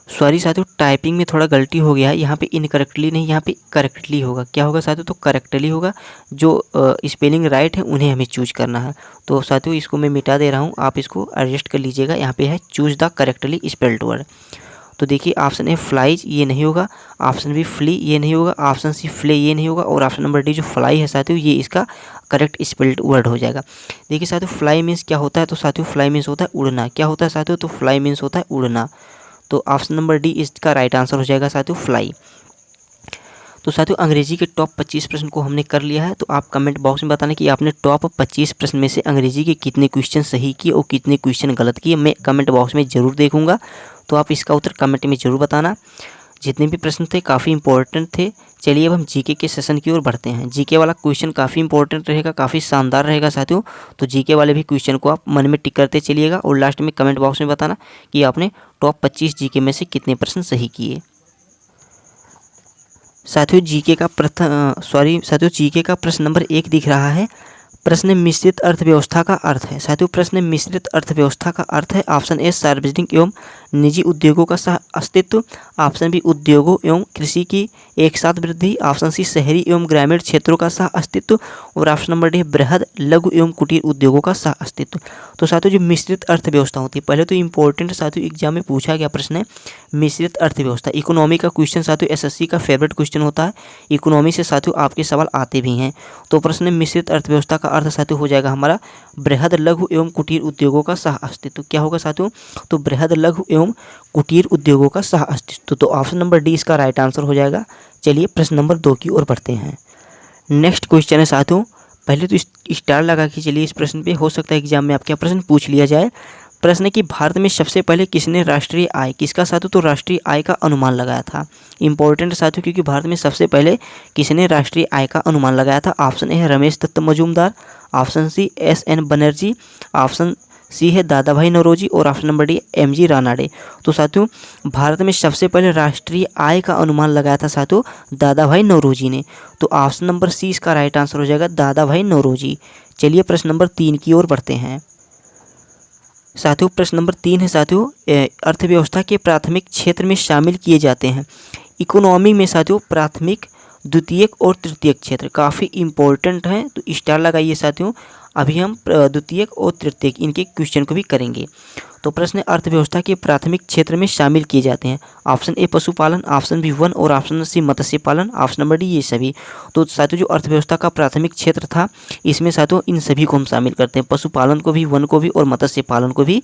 सॉरी साथियों टाइपिंग में थोड़ा गलती हो गया है, यहाँ पे इनकरेक्टली नहीं, यहाँ पे करेक्टली होगा। क्या होगा साथियों? तो करेक्टली होगा। जो स्पेलिंग राइट है उन्हें हमें चूज करना है। तो साथियों इसको मैं मिटा दे रहा हूँ, आप इसको एडजस्ट कर लीजिएगा। यहाँ पे है choose the correctly spelled word. तो देखिए ऑप्शन ए फ्लाइज ये नहीं होगा, ऑप्शन बी फ्ली ये नहीं होगा, ऑप्शन सी फ्ले ये नहीं होगा और ऑप्शन नंबर डी जो फ्लाई है साथियों ये इसका करेक्ट स्पेल्ड वर्ड हो जाएगा। देखिए साथियों फ्लाई मीन्स क्या होता है, तो साथियों फ्लाई मीन्स होता है उड़ना। क्या होता है साथियों, तो फ्लाई मीन्स होता है उड़ना। तो ऑप्शन नंबर डी इसका राइट आंसर हो जाएगा साथियों फ्लाई। तो साथियों अंग्रेजी के टॉप 25 प्रश्न को हमने कर लिया है। तो आप कमेंट बॉक्स में बताना कि आपने टॉप 25 प्रश्न में से अंग्रेजी के कितने क्वेश्चन सही किए और कितने क्वेश्चन गलत किए। मैं कमेंट बॉक्स में ज़रूर देखूंगा, तो आप इसका उत्तर कमेंट में ज़रूर बताना। जितने भी प्रश्न थे काफ़ी इंपॉर्टेंट थे। चलिए अब हम जीके के सेशन की ओर बढ़ते हैं। जीके वाला क्वेश्चन काफ़ी इंपॉर्टेंट रहेगा, काफ़ी शानदार रहेगा साथियों। तो जीके वाले भी क्वेश्चन को आप मन में टिक करते चलिएगा और लास्ट में कमेंट बॉक्स में बताना कि आपने टॉप 25 जीके में से कितने प्रश्न सही किए। साथियों जीके का प्रश्न नंबर 1 दिख रहा है। प्रश्न मिश्रित अर्थव्यवस्था का अर्थ है। साथियों प्रश्न मिश्रित अर्थव्यवस्था का अर्थ है ऑप्शन ए सार्वजनिक एवं निजी उद्योगों का सह अस्तित्व, ऑप्शन बी उद्योगों एवं कृषि की एक साथ वृद्धि, ऑप्शन सी शहरी एवं ग्रामीण क्षेत्रों का सह अस्तित्व और ऑप्शन नंबर डी बृहद लघु एवं कुटीर उद्योगों का सह अस्तित्व। तो साथियों जो मिश्रित अर्थव्यवस्था होती है, पहले तो इंपॉर्टेंट साथियों एग्जाम में पूछा गया प्रश्न है मिश्रित अर्थव्यवस्था। इकोनॉमी का क्वेश्चन साथियों एसएससी का फेवरेट क्वेश्चन होता है। इकोनॉमी से साथियों आपके सवाल आते भी हैं। तो प्रश्न मिश्रित अर्थव्यवस्था का अर्थ साथियों हो जाएगा हमारा बृहद लघु एवं कुटीर उद्योगों का सह अस्तित्व। क्या होगा साथियों, तो बृहद लघु एवं कुटीर उद्योगों का सह अस्तित्व। तो ऑप्शन नंबर डी इसका राइट आंसर हो जाएगा। चलिए प्रश्न नंबर 2 की ओर बढ़ते हैं। नेक्स्ट क्वेश्चन है साथियों, पहले तो स्टार लगा के चलिए इस प्रश्न पे, हो सकता है एग्जाम में आपके प्रश्न पूछ लिया जाए। प्रश्न है कि भारत में सबसे पहले किसने राष्ट्रीय आय, किसका साथियों, तो राष्ट्रीय आय का अनुमान लगाया था। इंपॉर्टेंट साथियों क्योंकि भारत में सबसे पहले किसने राष्ट्रीय आय का अनुमान लगाया था। ऑप्शन ए है Ramesh Dutt Majumdar, option C S N. Banerjee, option C है दादा भाई नौरोजी और option number D M G. Ranade. तो साथियों भारत में सबसे पहले राष्ट्रीय आय का अनुमान लगाया था साथियों दादा भाई नौरोजी ने। तो ऑप्शन नंबर सी इसका राइट आंसर हो जाएगा दादा भाई नौरोजी। चलिए प्रश्न नंबर 3 की ओर बढ़ते हैं। साथियों प्रश्न नंबर 3 है साथियों अर्थव्यवस्था के प्राथमिक क्षेत्र में शामिल किए जाते हैं। इकोनॉमी में साथियों प्राथमिक, द्वितीयक और तृतीयक क्षेत्र काफ़ी इंपॉर्टेंट हैं। तो स्टार लगाइए साथियों। अभी हम द्वितीयक और तृतीयक इनके क्वेश्चन को भी करेंगे। तो प्रश्न अर्थव्यवस्था के प्राथमिक क्षेत्र में शामिल किए जाते हैं। ऑप्शन ए पशुपालन, ऑप्शन बी वन और ऑप्शन सी मत्स्य पालन, ऑप्शन नंबर डी ये सभी। तो साथियों जो अर्थव्यवस्था का प्राथमिक क्षेत्र था इसमें साथियों इन सभी को हम शामिल करते हैं, पशुपालन को भी, वन को भी और मत्स्य पालन को भी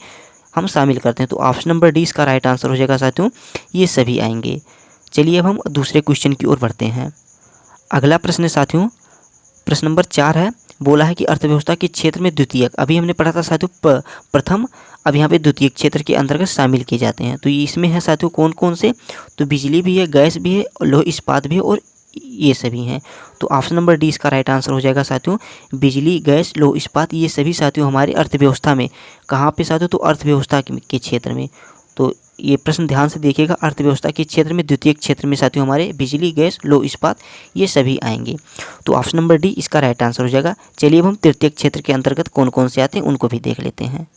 हम शामिल करते हैं। तो ऑप्शन नंबर डी इसका राइट आंसर हो जाएगा साथियों, ये सभी आएंगे। चलिए अब हम दूसरे क्वेश्चन की ओर बढ़ते हैं। अगला प्रश्न है साथियों प्रश्न नंबर 4 है। बोला है कि अर्थव्यवस्था के क्षेत्र में द्वितीयक, अभी हमने पढ़ा था साथियों प्रथम, अब यहाँ पे द्वितीयक क्षेत्र के अंतर्गत शामिल किए जाते हैं। तो इसमें है साथियों कौन कौन से, तो बिजली भी है, गैस भी है, लौह इस्पात भी है और ये सभी हैं। तो ऑप्शन नंबर डी इसका राइट आंसर हो जाएगा साथियों बिजली, गैस, लौह इस्पात ये सभी साथियों हमारे अर्थव्यवस्था में, कहाँ पे साथियों, तो अर्थव्यवस्था के क्षेत्र में। तो ये प्रश्न ध्यान से देखिएगा, अर्थव्यवस्था के क्षेत्र में द्वितीयक क्षेत्र में साथियों हमारे बिजली, गैस, लौह इस्पात ये सभी आएंगे। तो ऑप्शन नंबर डी इसका राइट आंसर हो जाएगा। चलिए अब हम तृतीयक क्षेत्र के अंतर्गत कौन कौन से आते हैं उनको भी देख लेते हैं।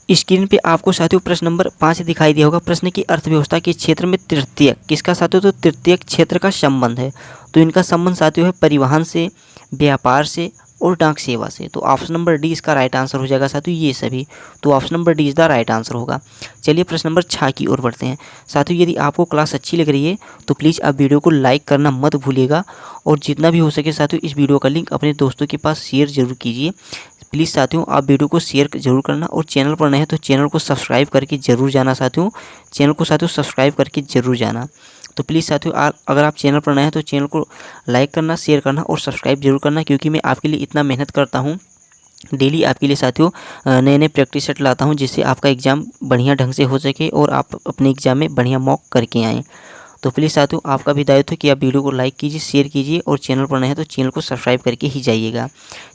स्क्रीन पे आपको साथियों प्रश्न नंबर 5 दिखाई दिया होगा। प्रश्न की अर्थव्यवस्था के क्षेत्र में तृतीयक किसका साथियों, तो तृतीयक क्षेत्र का संबंध है। तो इनका संबंध साथियों है परिवहन से, व्यापार से और डाक सेवा से। तो ऑप्शन नंबर डी इसका राइट आंसर हो जाएगा साथियों ये सभी। तो option number D is the right answer होगा। चलिए प्रश्न नंबर 6 की ओर बढ़ते हैं। साथियों यदि आपको क्लास अच्छी लग रही है तो प्लीज़ आप वीडियो को लाइक करना मत भूलिएगा और जितना भी हो सके साथियों इस वीडियो का लिंक अपने दोस्तों के पास शेयर जरूर कीजिए। प्लीज़ साथियों आप वीडियो को शेयर जरूर करना और चैनल पर नए हैं तो चैनल को सब्सक्राइब करके जरूर जाना साथियों, चैनल को साथियों सब्सक्राइब करके जरूर जाना। तो प्लीज़ साथियों अगर आप चैनल पर नए हैं तो चैनल को लाइक करना, शेयर करना और सब्सक्राइब जरूर करना, क्योंकि मैं आपके लिए इतना मेहनत करता हूँ डेली आपके लिए साथियों, नए नए प्रैक्टिस सेट लाता हूँ जिससे आपका एग्ज़ाम बढ़िया ढंग से हो सके और आप अपने एग्ज़ाम में बढ़िया मॉक करके आएँ। तो प्लीज़ साथियों आपका भी दायित्व है कि आप वीडियो को लाइक कीजिए, शेयर कीजिए और चैनल पर नए हैं तो चैनल को सब्सक्राइब करके ही जाइएगा।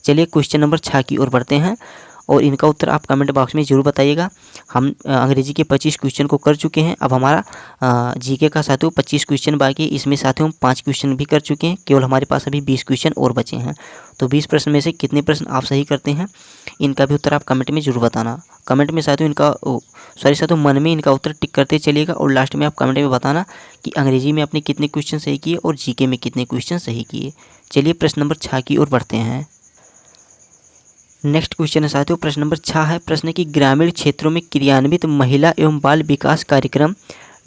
चलिए क्वेश्चन नंबर 6 की ओर बढ़ते हैं और इनका उत्तर आप कमेंट बॉक्स में ज़रूर बताइएगा। हम अंग्रेजी के 25 क्वेश्चन को कर चुके हैं। अब हमारा जीके का साथियों 25 क्वेश्चन बाकी है। इसमें साथियों हम 5 क्वेश्चन भी कर चुके हैं, केवल हमारे पास अभी 20 क्वेश्चन और बचे हैं। तो 20 प्रश्न में से कितने प्रश्न आप सही करते हैं इनका भी उत्तर आप कमेंट में ज़रूर बताना। कमेंट में साथियों साथियों मन में इनका उत्तर टिक करते चलिएगा और लास्ट में आप कमेंट में बताना कि अंग्रेजी में आपने कितने क्वेश्चन सही किए और जीके में कितने क्वेश्चन सही किए। चलिए प्रश्न नंबर 6 की ओर बढ़ते हैं। नेक्स्ट क्वेश्चन है साथियों प्रश्न नंबर 6 है। प्रश्न की ग्रामीण क्षेत्रों में क्रियान्वित महिला एवं बाल विकास कार्यक्रम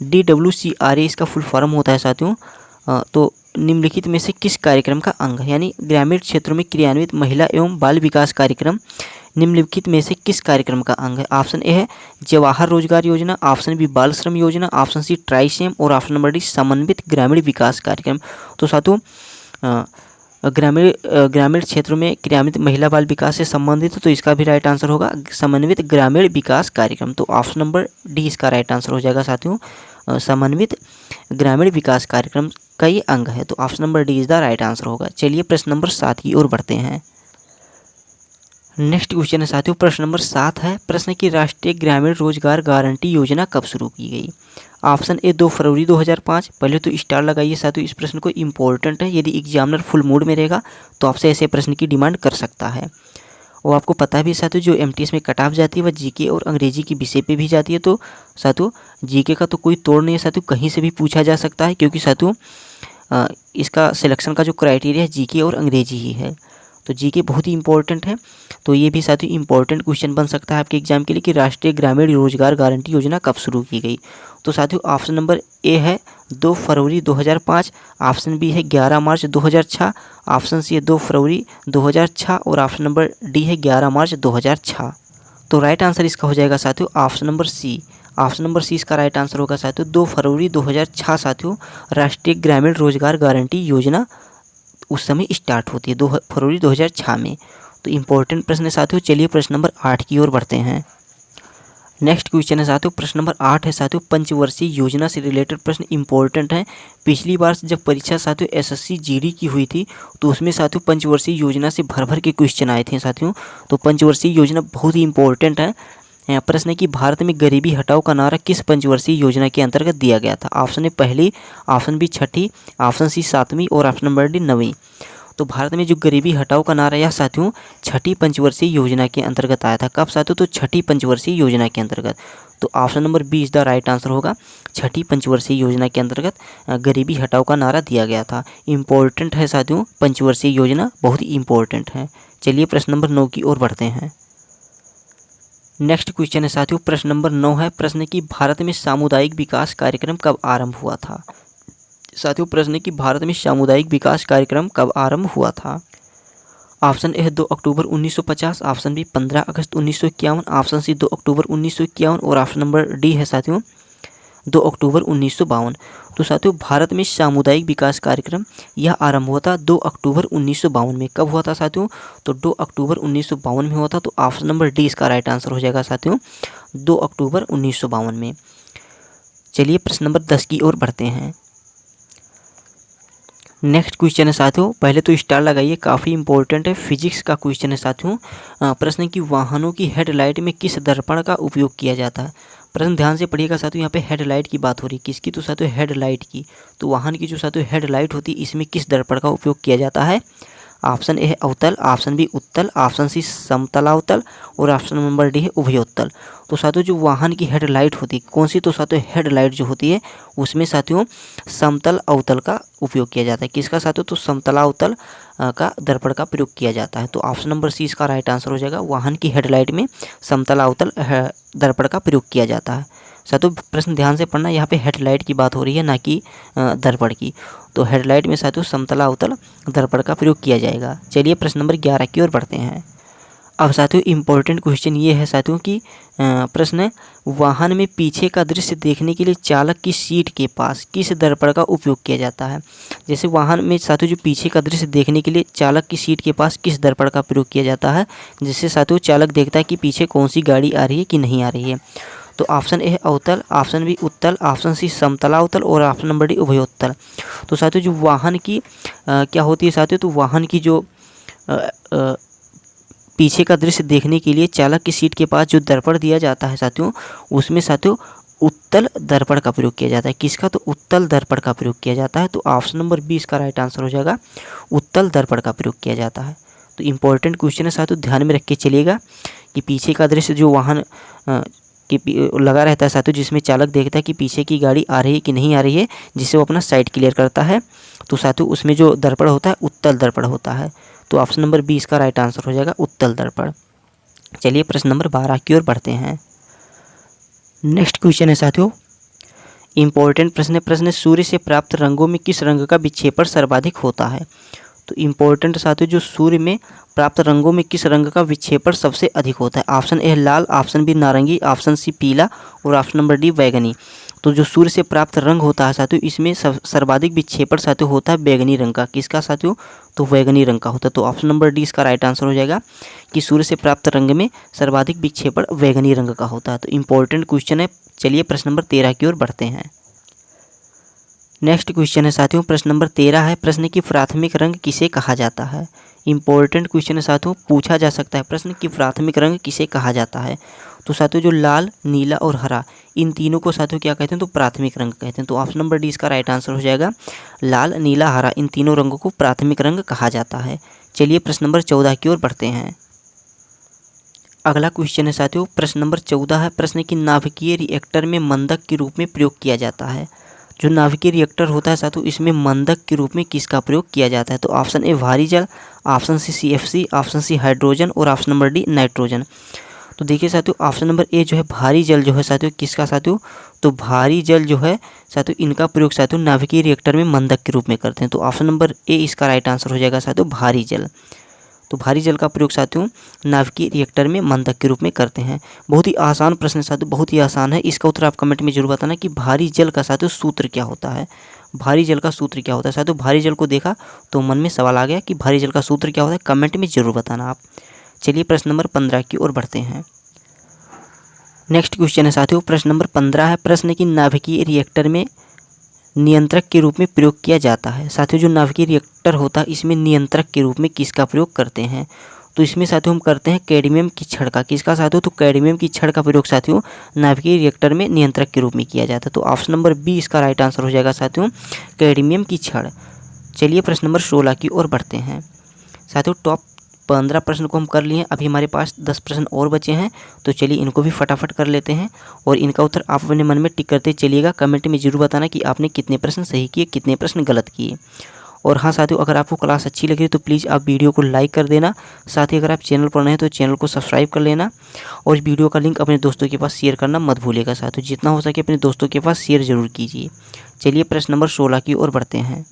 DWCRA इसका फुल फॉर्म होता है साथियों। तो निम्नलिखित में से किस कार्यक्रम का अंग है, यानी ग्रामीण क्षेत्रों में क्रियान्वित महिला एवं बाल विकास कार्यक्रम निम्नलिखित में से किस कार्यक्रम का अंग है। ऑप्शन ए है जवाहर रोजगार योजना, ऑप्शन बी बाल श्रम योजना, ऑप्शन सी ट्राइसेम और ऑप्शन नंबर डी समन्वित ग्रामीण विकास कार्यक्रम। तो साथियों ग्रामीण क्षेत्रों में क्रियान्वित महिला बाल विकास से संबंधित, तो इसका भी राइट आंसर होगा समन्वित ग्रामीण विकास कार्यक्रम। तो ऑप्शन नंबर डी इसका राइट आंसर हो जाएगा साथियों। समन्वित ग्रामीण विकास कार्यक्रम का ये अंग है, तो option number D is the right answer होगा। चलिए प्रश्न नंबर 7 की ओर बढ़ते हैं। नेक्स्ट क्वेश्चन है साथियों, प्रश्न नंबर 7 है, प्रश्न की राष्ट्रीय ग्रामीण रोजगार गारंटी योजना कब शुरू की गई। ऑप्शन ए 2 फरवरी 2005, पहले तो स्टार लगाइए साथियों, इस प्रश्न को इंपॉर्टेंट है, यदि एग्जामिनर फुल मूड में रहेगा तो आपसे ऐसे प्रश्न की डिमांड कर सकता है। वो आपको पता भी साथियों, जो MTS में कट ऑफ जाती है वह जीके और अंग्रेजी की विषय पे भी जाती है। तो साथियों जीके का तो कोई तोड़ नहीं है साथियों, कहीं से भी पूछा जा सकता है, क्योंकि साथियों इसका सिलेक्शन का जो क्राइटेरिया है जीके और अंग्रेजी ही है। तो जीके बहुत ही इंपॉर्टेंट है, तो ये भी साथियों इंपॉर्टेंट क्वेश्चन बन सकता है आपके एग्जाम के लिए कि राष्ट्रीय ग्रामीण रोजगार गारंटी योजना कब शुरू की गई। तो साथियों ऑप्शन नंबर ए है 2 फरवरी 2005, ऑप्शन बी है 11 मार्च 2006, ऑप्शन सी है 2 फरवरी 2006 और ऑप्शन नंबर डी है 11 मार्च 2006। तो राइट आंसर इसका हो जाएगा साथियों option number C. Option number C इसका राइट आंसर होगा साथियों 2 फरवरी 2006 साथियों राष्ट्रीय ग्रामीण रोजगार गारंटी योजना उस समय स्टार्ट होती है 2 फरवरी 2006 में। तो इम्पोर्टेंट प्रश्न है साथियों। चलिए प्रश्न नंबर 8 की ओर बढ़ते हैं। नेक्स्ट क्वेश्चन है साथियों, प्रश्न नंबर 8 है साथियों, पंचवर्षीय योजना से रिलेटेड प्रश्न इंपॉर्टेंट है। पिछली बार जब परीक्षा साथियों SSC GD की हुई थी तो उसमें साथियों पंचवर्षीय योजना से भर भर के क्वेश्चन आए थे साथियों। तो पंचवर्षीय योजना बहुत ही इंपॉर्टेंट है। प्रश्न है कि भारत में गरीबी हटाओ का नारा किस पंचवर्षीय योजना के अंतर्गत दिया गया था। ऑप्शन ए पहली, ऑप्शन बी छठी, ऑप्शन सी 7वीं और ऑप्शन नंबर डी 9वीं। तो भारत में जो गरीबी हटाओ का नारा यह साथियों छठी पंचवर्षीय योजना के अंतर्गत आया था। कब साथियों, तो छठी पंचवर्षीय योजना के अंतर्गत। तो option number B is the right answer होगा, छठी पंचवर्षीय योजना के अंतर्गत गरीबी हटाओ का नारा दिया गया था। इम्पोर्टेंट है साथियों, पंचवर्षीय योजना बहुत ही इंपॉर्टेंट है। चलिए प्रश्न नंबर 9 की ओर बढ़ते हैं। नेक्स्ट क्वेश्चन है साथियों, प्रश्न नंबर 9 है, प्रश्न की भारत में सामुदायिक विकास कार्यक्रम कब आरंभ हुआ था। साथियों प्रश्न की भारत में सामुदायिक विकास कार्यक्रम कब आरंभ हुआ था। ऑप्शन ए है 2 अक्टूबर 1950, ऑप्शन बी 15 अगस्त 1951, ऑप्शन सी 2 अक्टूबर 1951 और ऑप्शन नंबर डी है साथियों 2 अक्टूबर 1952। तो साथियों भारत में सामुदायिक विकास कार्यक्रम यह आरंभ हुआ था 2 अक्टूबर 1952 में। कब हुआ था साथियों, तो 2 अक्टूबर 1952 में हुआ था। तो ऑप्शन नंबर डी इसका राइट आंसर हो जाएगा साथियों 2 अक्टूबर 1952 में। चलिए प्रश्न नंबर 10 की ओर बढ़ते हैं। नेक्स्ट क्वेश्चन है साथियों, पहले तो स्टार लगाइए, काफ़ी इंपॉर्टेंट है, फिजिक्स का क्वेश्चन है साथियों। प्रश्न की वाहनों की हेडलाइट में किस दर्पण का उपयोग किया जाता है। प्रश्न ध्यान से पढ़िएगा साथियों, यहाँ पे हेडलाइट की बात हो रही है, किसकी, तो साथियों हेडलाइट की। तो वाहन की जो साथियों हेडलाइट होती है इसमें किस दर्पण का उपयोग किया जाता है। ऑप्शन ए है अवतल, ऑप्शन बी उत्तल, ऑप्शन सी समतलावतल और ऑप्शन नंबर डी है उभयोत्तल। तो साथियों जो वाहन की हेडलाइट होती है कौन सी, तो साथियों हेडलाइट जो होती है उसमें साथियों समतल अवतल का उपयोग किया जाता है। किसका साथियों, तो समतलावतल का दर्पण का प्रयोग किया जाता है। तो ऑप्शन नंबर सी इसका राइट आंसर हो जाएगा, वाहन की हेडलाइट में समतलावतल दर्पण का प्रयोग किया जाता है। साथियों प्रश्न ध्यान से पढ़ना, यहाँ पे हेडलाइट की बात हो रही है ना कि दर्पण की। तो हेडलाइट में साथियों समतला अवतल दर्पण का प्रयोग किया जाएगा। चलिए प्रश्न नंबर 11 की ओर बढ़ते हैं। अब साथियों इंपॉर्टेंट क्वेश्चन ये है साथियों कि प्रश्न वाहन में पीछे का दृश्य देखने के लिए चालक की सीट के पास किस दर्पण का उपयोग किया जाता है। जैसे वाहन में साथियों जो पीछे का दृश्य देखने के लिए चालक की सीट के पास किस दर्पण का प्रयोग किया जाता है, जिससे साथियों चालक देखता है कि पीछे कौन सी गाड़ी आ रही है कि नहीं आ रही है। तो ऑप्शन ए है अवतल, ऑप्शन बी उत्तल, ऑप्शन सी समतलावतल और ऑप्शन नंबर डी उभयोत्तल। तो साथियों जो वाहन की क्या होती है साथियों, तो वाहन की जो पीछे का दृश्य देखने के लिए चालक की सीट के पास जो दर्पण दिया जाता है साथियों, उसमें साथियों उत्तल दर्पण का प्रयोग किया जाता है। किसका, तो उत्तल दर्पण का प्रयोग किया जाता है। तो ऑप्शन नंबर बी इसका राइट आंसर हो जाएगा, उत्तल दर्पण का प्रयोग किया जाता है। तो इंपॉर्टेंट क्वेश्चन है साथियों, ध्यान में रख के चलिएगा कि पीछे का दृश्य जो वाहन लगा रहता है साथियों, जिसमें चालक देखता है कि पीछे की गाड़ी आ रही है कि नहीं आ रही है, जिससे वो अपना साइड क्लियर करता है। तो साथियों उसमें जो दर्पण होता है उत्तल दर्पण होता है। तो ऑप्शन नंबर बी इसका राइट आंसर हो जाएगा, उत्तल दर्पण। चलिए प्रश्न नंबर 12 की ओर बढ़ते हैं। नेक्स्ट क्वेश्चन है साथियों, इंपॉर्टेंट प्रश्न है। प्रश्न सूर्य से प्राप्त रंगों में किस रंग का विक्षेपण सर्वाधिक होता है? तो इंपॉर्टेंट साथियों, जो सूर्य में प्राप्त रंगों में किस रंग का विक्षेपण सबसे अधिक होता है? ऑप्शन ए लाल, ऑप्शन बी नारंगी, ऑप्शन सी पीला और ऑप्शन नंबर डी बैगनी। तो जो सूर्य से प्राप्त रंग होता है साथियों, इसमें सर्वाधिक विक्षेपण साथियों होता है बैगनी रंग का। किसका साथियों? तो बैगनी रंग का होता है। तो ऑप्शन नंबर डी इसका राइट आंसर हो जाएगा कि सूर्य से प्राप्त रंग में सर्वाधिक विक्षेपण बैगनी रंग का होता है। तो इंपॉर्टेंट क्वेश्चन है। चलिए प्रश्न नंबर 13 की ओर बढ़ते हैं। नेक्स्ट क्वेश्चन है साथियों, प्रश्न नंबर 13 है। प्रश्न की प्राथमिक रंग किसे कहा जाता है? इंपॉर्टेंट क्वेश्चन है साथियों, पूछा जा सकता है प्रश्न की प्राथमिक रंग किसे कहा जाता है। तो साथियों जो लाल, नीला और हरा, इन तीनों को साथियों क्या कहते हैं? तो प्राथमिक रंग कहते हैं। तो ऑप्शन नंबर डी इसका राइट आंसर हो जाएगा। लाल, नीला, हरा, इन तीनों रंगों को प्राथमिक रंग कहा जाता है। चलिए प्रश्न नंबर 14 की ओर बढ़ते हैं। अगला क्वेश्चन है साथियों, प्रश्न नंबर 14 है। प्रश्न की नाभिकीय रिएक्टर में मंदक के रूप में प्रयोग किया जाता है। जो नाभिकीय रिएक्टर होता है साथियों, इसमें मंदक के रूप में किसका प्रयोग किया जाता है? तो ऑप्शन ए भारी जल, option C CFC, option C hydrogen और ऑप्शन नंबर डी नाइट्रोजन। तो देखिए साथियों, ऑप्शन नंबर ए जो है भारी जल जो है साथियों, किसका साथियों? तो भारी जल जो है साथियों, इनका प्रयोग साथियों नाभिकीय रिएक्टर में मंदक के रूप में करते हैं। तो ऑप्शन नंबर ए इसका राइट आंसर हो जाएगा साथियों, भारी जल। तो भारी जल का प्रयोग साथियों नाभिकीय रिएक्टर में मंदक के रूप में करते हैं। बहुत ही आसान प्रश्न है साथियों, बहुत ही आसान है। इसका उत्तर आप कमेंट में जरूर बताना कि भारी जल का साथियों सूत्र क्या होता है। भारी जल का सूत्र क्या होता है साथियों? भारी जल को देखा तो मन में सवाल आ गया कि भारी जल का सूत्र क्या होता है? कमेंट में जरूर बताना आप। चलिए प्रश्न नंबर 15 की ओर बढ़ते हैं। नेक्स्ट क्वेश्चन है साथियों, प्रश्न नंबर 15 है। प्रश्न की नाभिकीय रिएक्टर में नियंत्रक के रूप में प्रयोग किया जाता है। साथियों जो नाभिकीय रिएक्टर होता है, इसमें नियंत्रक के रूप में किसका प्रयोग करते हैं? तो इसमें साथियों हम करते हैं कैडमियम की छड़ का। किसका साथियों? तो कैडमियम की छड़ का प्रयोग साथियों नाभिकीय रिएक्टर में नियंत्रक के रूप में किया जाता है। तो ऑप्शन नंबर बी इसका राइट आंसर हो जाएगा साथियों, कैडमियम की छड़। चलिए प्रश्न नंबर 16 की ओर बढ़ते हैं। साथियों टॉप 15 प्रश्न को हम कर लिए हैं। अभी हमारे पास 10 प्रश्न और बचे हैं, तो चलिए इनको भी फटाफट कर लेते हैं और इनका उत्तर आप अपने मन में टिक करते चलिएगा। कमेंट में जरूर बताना कि आपने कितने प्रश्न सही किए, कितने प्रश्न गलत किए। और हाँ साथियों, अगर आपको क्लास अच्छी लगी तो प्लीज़ आप वीडियो को लाइक कर देना। साथ ही अगर आप चैनल पर नए हैं तो चैनल को सब्सक्राइब कर लेना और इस वीडियो का लिंक अपने दोस्तों के पास शेयर करना मत भूलिएगा। साथियों जितना हो सके अपने दोस्तों के पास शेयर जरूर कीजिए। चलिए प्रश्न नंबर 16 की ओर बढ़ते हैं।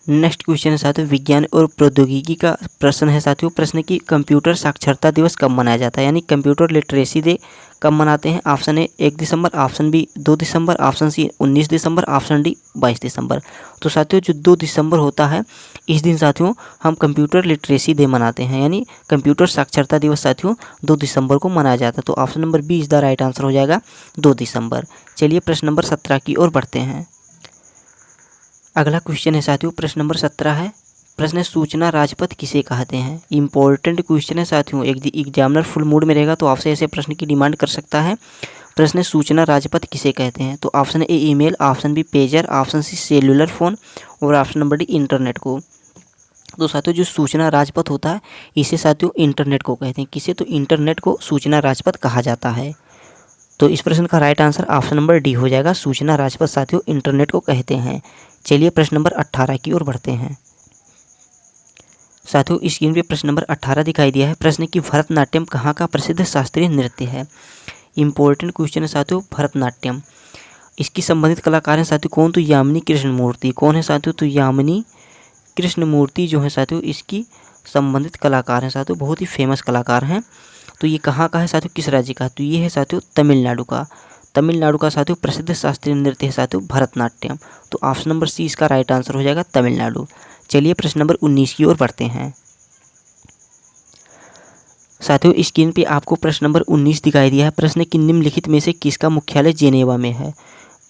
नेक्स्ट क्वेश्चन है साथियों, विज्ञान और प्रौद्योगिकी का प्रश्न है साथियों। प्रश्न की कंप्यूटर साक्षरता दिवस कब मनाया जाता है, यानी कंप्यूटर लिटरेसी डे कब मनाते हैं? ऑप्शन ए 1 दिसंबर, ऑप्शन बी 2 दिसंबर, ऑप्शन सी 19 दिसंबर, ऑप्शन डी 22 दिसंबर। तो साथियों जो 2 दिसंबर होता है, इस दिन साथियों हम कंप्यूटर लिटरेसी डे मनाते हैं, यानी कंप्यूटर साक्षरता दिवस साथियों 2 दिसंबर को मनाया जाता है। तो option number B is the right answer हो जाएगा 2 दिसंबर। चलिए प्रश्न नंबर 17 की ओर बढ़ते हैं। अगला क्वेश्चन है साथियों, प्रश्न नंबर 17 है। प्रश्न सूचना राजपथ किसे कहते हैं? इंपॉर्टेंट क्वेश्चन है साथियों, एक एग्जामिनर फुल मूड में रहेगा तो आपसे ऐसे प्रश्न की डिमांड कर सकता है। प्रश्न सूचना राजपथ किसे कहते हैं? तो option A email, option B pager, option C cellular phone और ऑप्शन नंबर डी इंटरनेट को। तो साथियों जो सूचना राजपथ होता है, इसे साथियों इंटरनेट को कहते हैं। किसे? तो इंटरनेट को सूचना राजपथ कहा जाता है। तो इस प्रश्न का right answer option number D हो जाएगा, सूचना राजपथ साथियों इंटरनेट को कहते हैं। चलिए प्रश्न नंबर 18 की ओर बढ़ते हैं। साथियों स्क्रीन पे प्रश्न नंबर 18 दिखाई दिया है। प्रश्न की भरतनाट्यम कहाँ का प्रसिद्ध शास्त्रीय नृत्य है? इंपॉर्टेंट क्वेश्चन है साथियों, भरतनाट्यम। इसकी संबंधित कलाकार हैं साथियों कौन? तो यामिनी कृष्णमूर्ति। कौन है साथियों? तो यामिनी कृष्णमूर्ति जो है साथियों इसकी संबंधित कलाकार हैं साथियों, बहुत ही फेमस कलाकार हैं। तो ये कहाँ का है साथियों, किस राज्य का? तो ये है साथियों तमिलनाडु का। तमिलनाडु का साथियों प्रसिद्ध शास्त्रीय नृत्य है साथियों भरतनाट्यम। तो ऑप्शन नंबर सी इसका राइट आंसर हो जाएगा, तमिलनाडु। चलिए प्रश्न नंबर 19 की ओर बढ़ते हैं। साथियों स्क्रीन पे आपको प्रश्न नंबर 19 दिखाई दिया है। प्रश्न की निम्नलिखित में से किसका मुख्यालय जेनेवा में है?